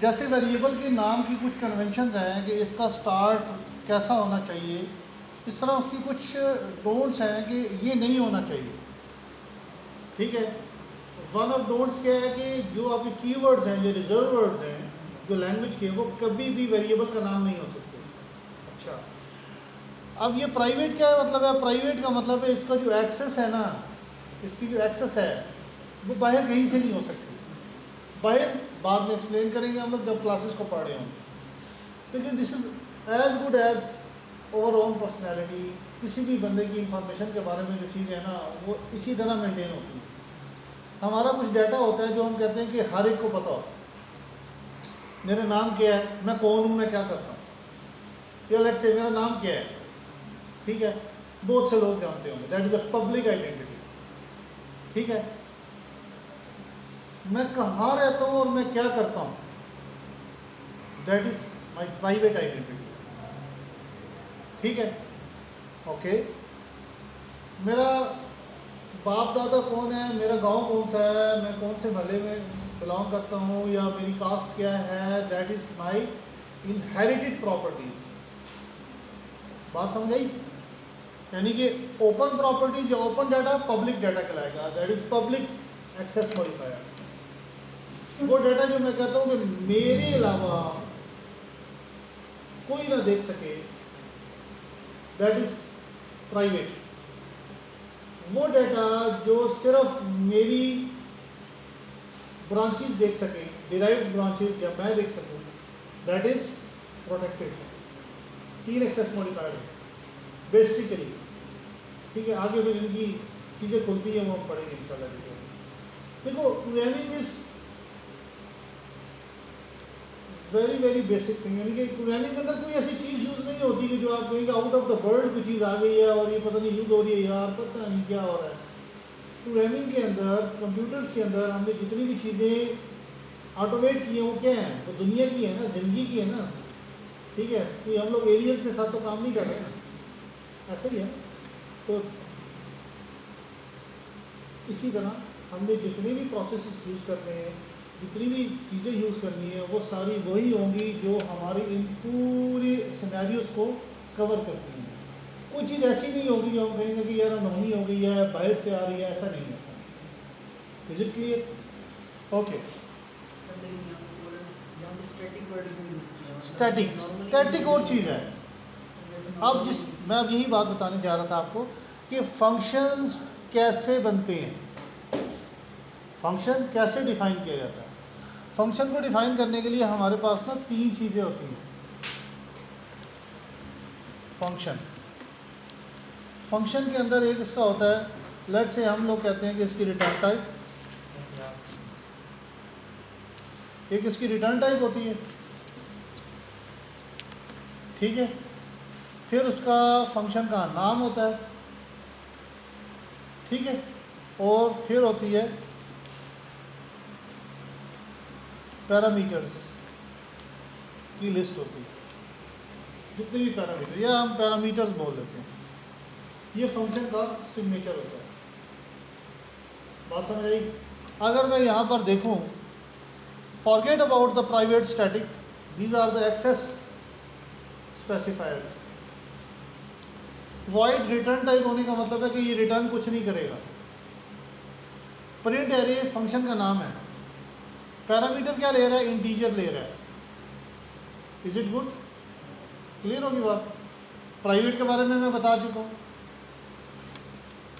जैसे वेरिएबल के नाम की कुछ कन्वेंशंस हैं कि इसका स्टार्ट कैसा होना चाहिए, इस तरह उसकी कुछ डोंट्स हैं कि ये नहीं होना चाहिए, ठीक है। वन ऑफ डोंट्स क्या है कि जो आपके कीवर्ड्स हैं, जो रिजर्व वर्ड्स हैं जो लैंग्वेज के, वो कभी भी वेरिएबल का नाम नहीं हो सकते। अच्छा, अब ये प्राइवेट क्या मतलब है? प्राइवेट का मतलब है इसका जो एक्सेस है ना, इसकी जो एक्सेस है वो बाहर कहीं से नहीं हो सकती, बाहर बाद में एक्सप्लेन करेंगे हम लोग जब क्लासेस को पढ़ रहे होंगे। लेकिन this is as good as our own personality. किसी भी बंदे की इंफॉर्मेशन के बारे में जो चीज़ है ना वो इसी तरह मेंटेन होती है। हमारा कुछ डाटा होता है जो हम कहते हैं कि हर एक को पता होता है। मेरा नाम क्या है, मैं कौन हूँ, मैं क्या करता हूँ, या लेट्स से मेरा नाम क्या है, ठीक है, बहुत से लोग जानते होंगे, that is a public identity. ठीक है, मैं कहाँ रहता हूँ और मैं क्या करता हूँ, that is my private identity. ठीक है, ओके। मेरा बाप दादा कौन है, मेरा गांव कौन सा है, मैं कौन से महल्ले में बिलोंग करता हूँ, या मेरी कास्ट क्या है, that is my inherited properties. बात समझ आई? यानी कि ओपन प्रॉपर्टीज या ओपन डाटा पब्लिक डाटा कहलाएगा, that is public access modifier. वो डाटा जो मैं कहता हूँ कि मेरे अलावा कोई ना देख सके, दैट इज प्राइवेट। वो डाटा जो सिर्फ मेरी ब्रांचेस देख सके, डिराइव्ड ब्रांचेस, या मैं देख सकूं, that is protected. 3 access modifier है बेसिकली। ठीक है, आगे फिर इनकी चीजें खुलती है वो हम पढ़ेंगे इंशाल्लाह। देखो, programming is very very basic thing. यानी कि प्रोग्रामिंग के अंदर कोई ऐसी चीज यूज नहीं होती कि जो आप कहेंगे आउट ऑफ द वर्ल्ड कोई चीज आ गई है और ये पता नहीं यूज हो रही है, यार पता नहीं क्या हो रहा है। प्रोग्रामिंग के अंदर, कंप्यूटर्स के अंदर हमने जितनी भी चीजें ऑटोमेट की हैं वो क्या है, तो दुनिया की है ना, जिंदगी की है ना। ठीक है, तो हम लोग एलियंस के साथ तो काम नहीं कर रहे हैं, ऐसा ही है। तो इसी तरह हमने जितने भी प्रोसेसेस यूज़ करने हैं, जितनी भी चीज़ें यूज़ करनी है, वो सारी वही होंगी जो हमारे इन पूरे सिनेरियोस को कवर करती हैं। कोई चीज़ ऐसी नहीं होगी जो हम कहेंगे कि यार अनहोनी हो गई है, बाहर से आ रही है, ऐसा नहीं है। Is it clear? Okay. Static और चीज़ है। अब मैं अब यही बात बताने जा रहा था आपको कि फंक्शंस कैसे बनते हैं, फंक्शन कैसे डिफाइन किया जाता है। फंक्शन को डिफाइन करने के लिए हमारे पास ना 3 चीज़ें होती हैं। फंक्शन के अंदर एक इसका होता है, लेट से हम लोग कहते हैं कि इसकी रिटर्न टाइप, एक इसकी रिटर्न टाइप होती है। ठीक है, फिर उसका फंक्शन का नाम होता है। ठीक है, और फिर होती है पैरामीटर्स की लिस्ट होती है, जितने भी पैरामीटर, या हम पैरामीटर्स बोल देते हैं, ये फंक्शन का सिग्नेचर होता है। बात समझ आई? अगर मैं यहाँ पर देखूँ, forget about the private static, these are the access specifiers. Void return type होने का मतलब है कि ये रिटर्न कुछ नहीं करेगा। प्रिंट एरे फंक्शन का नाम है, पैरामीटर क्या ले रहा है, इंटीजर ले रहा है। Is it good? क्लियर होगी बात? प्राइवेट के बारे में मैं बता चुका हूँ।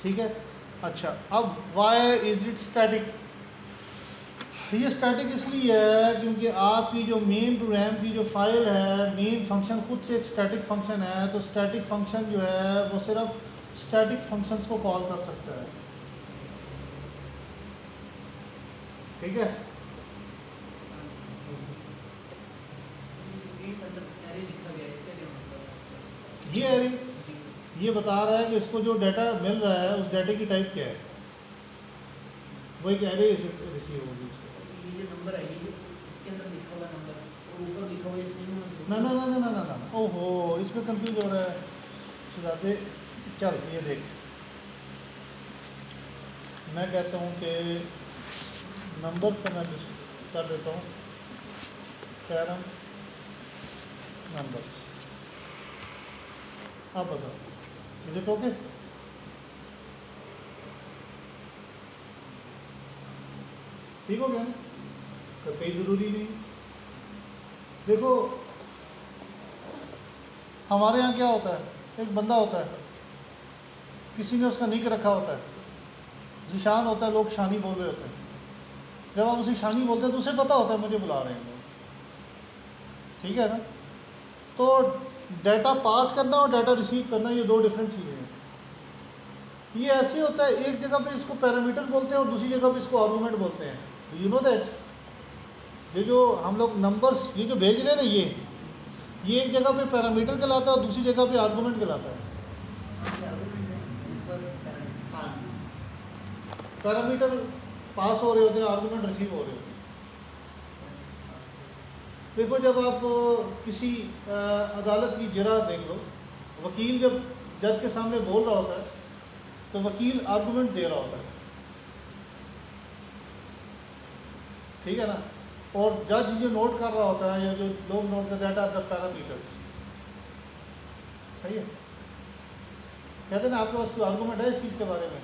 ठीक है, अच्छा, अब वाई इज इट स्टैटिक? ये स्टैटिक इसलिए है क्योंकि आपकी जो मेन प्रोग्राम की जो फाइल है, मेन फंक्शन खुद से एक स्टैटिक फंक्शन है। तो स्टैटिक फंक्शन जो है वो सिर्फ स्टैटिक फंक्शंस को कॉल कर सकता है। ठीक है, ये एरे ये बता रहा है कि इसको जो डाटा मिल रहा है उस डाटे की टाइप क्या है, वो एक एरे रिसीव होगी। ये जो नंबर है, ये इसके अंदर लिखा हुआ नंबर और ऊपर लिखा हुआ सेम है। ना ना ना ना ना ना ना, ओहो, इसमें कंफ्यूज हो रहा है सुजाते। चल ये देख, मैं कहता हूँ कि नंबर्स का मैं कर देता हूँ पैरम नंबर्स। आप बताओ, इज इट ओके? ठीक हो गया ना? तो कोई ज़रूरी नहीं। देखो, हमारे यहाँ क्या होता है, एक बंदा होता है, किसी ने उसका निक रखा होता है, जिशान होता है, लोग शानी बोल रहे होते हैं। जब आप उसे शामी बोलते हैं तो उसे पता होता है मुझे बुला रहे हैं लोग, ठीक है ना। तो डाटा पास करना और डाटा रिसीव करना ये दो डिफरेंट चीज़ें हैं। ये ऐसे होता है, एक जगह पे इसको पैरामीटर बोलते हैं और दूसरी जगह पे इसको आर्गूमेंट बोलते हैं। यू नो दैट ये जो हम लोग नंबर्स ये जो भेज रहे हैं ना, ये एक जगह पे पैरामीटर कहलाता है और दूसरी जगह पे आर्गूमेंट कहलाता है। हाँ, पैरामीटर पास हो रहे होते हैं, आर्गूमेंट रिसीव हो रहे होते हैं। देखो जब आप किसी अदालत की जरा देख लो, वकील जब जज के सामने बोल रहा होता है तो वकील आर्गूमेंट दे रहा होता है, ठीक है ना। और जज जो नोट कर रहा होता है या जो लोग नोट करते हैं द पैरामीटर्स, सही है। कहते हैं ना आपके पास कोई आर्गूमेंट है इस चीज़ के बारे में,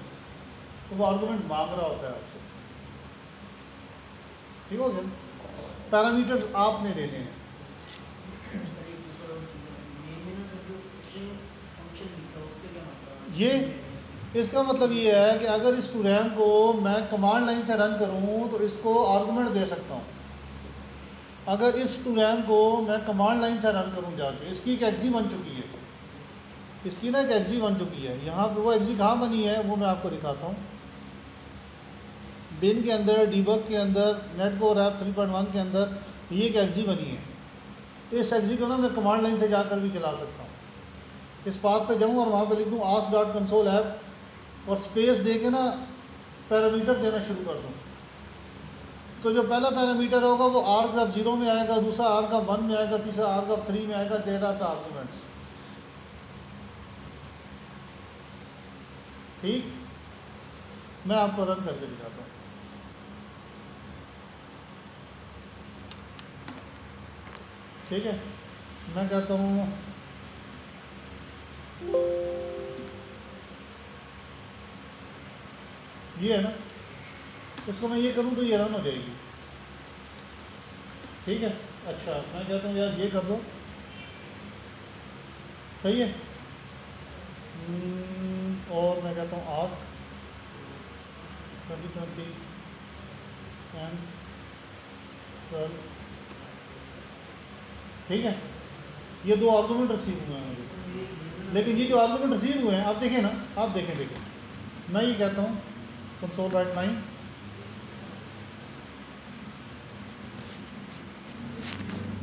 तो वो आर्गूमेंट मांग रहा होता है आपसे, ठीक हो गया। पैरामीटर्स आपने देने हैं। ये इसका मतलब ये है कि अगर इस प्रोग्राम को मैं कमांड लाइन से रन करूं तो इसको आर्गूमेंट दे सकता हूं। अगर इस प्रोग्राम को मैं कमांड लाइन से रन करूं जाके, इसकी एक एग्जी बन चुकी है, इसकी ना एक एग्जी बन चुकी है। यहाँ पे वो एग्जी कहाँ बनी है वो मैं आपको दिखाता हूँ। बिन के अंदर, डीबग के अंदर, नेटकोर ऐप 3.1 के अंदर ये एक एग्जी बनी है। इस एग्जी को ना मैं कमांड लाइन से जाकर भी चला सकता हूँ। इस पाथ पे जाऊँ और वहाँ पे लिख दूँ ask.console ऐप और स्पेस दे के ना पैरामीटर देना शुरू कर दूँ। तो जो पहला पैरामीटर होगा वो argv0 में आएगा, दूसरा argv1 में आएगा, तीसरा argv3 में आएगा, डेटा द आर्गूमेंट्स, ठीक। मैं आपको रन करके दिखाता हूँ। ठीक है, मैं कहता हूँ ये है ना, इसको मैं ये करूँ तो ये रन हो जाएगी, ठीक है। अच्छा मैं कहता हूँ यार ये कर दो, सही है। और मैं कहता हूँ आस्क 2020 एंड 12, ठीक है। ये दो आर्गूमेंट रिसीव हुए हैं मुझे, लेकिन ये जो आर्गूमेंट रिसीव हुए हैं आप देखें ना, आप देखें मैं ये कहता हूँ console write line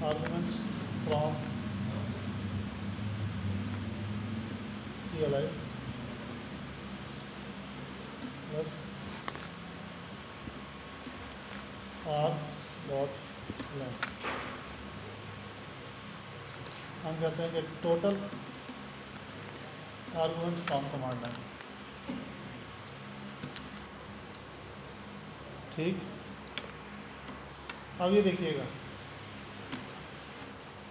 arguments from CLI plus args dot length. हम कहते हैं कि total arguments from command line, ठीक। अब ये देखिएगा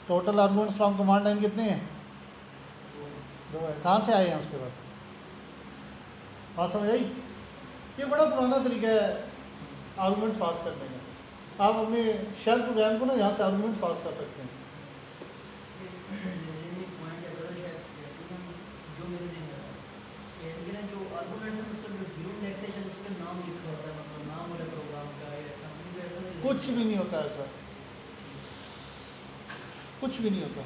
total arguments from command line कितने हैं, दो है। कहाँ से आए हैं उसके पास, बात समझ आई। ये बड़ा पुराना तरीका है आर्गूमेंट्स पास करने का। आप अपने शेल प्रोग्राम को ना यहाँ से आर्गूमेंट्स पास कर सकते हैं। कुछ भी नहीं होता ऐसा, कुछ भी नहीं होता।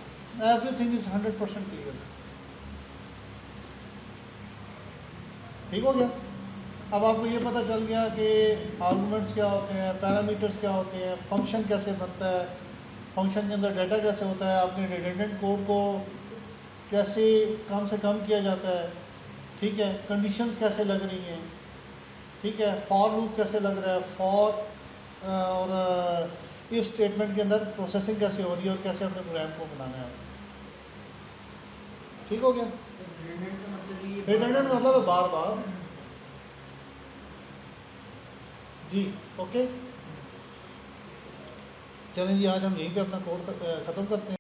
एवरीथिंग इज 100% क्लियर, ठीक हो गया। अब आपको ये पता चल गया कि आर्गूमेंट्स क्या होते हैं, पैरामीटर्स क्या होते हैं, फंक्शन कैसे बनता है, फंक्शन के अंदर डाटा कैसे होता है, आपने रिडंडेंट कोड को कैसे कम से कम किया जाता है, ठीक है। कंडीशंस कैसे लग रही हैं, ठीक है। फॉर लूप कैसे लग रहा है, फॉर और इफ स्टेटमेंट के अंदर प्रोसेसिंग कैसे हो रही है और कैसे अपने प्रोग्राम को बनाना है, ठीक हो गया। रिडंडेंट मतलब है बार बार, जी ओके। चलें जी, आज हम यहीं पे अपना कोड ख़त्म करते हैं।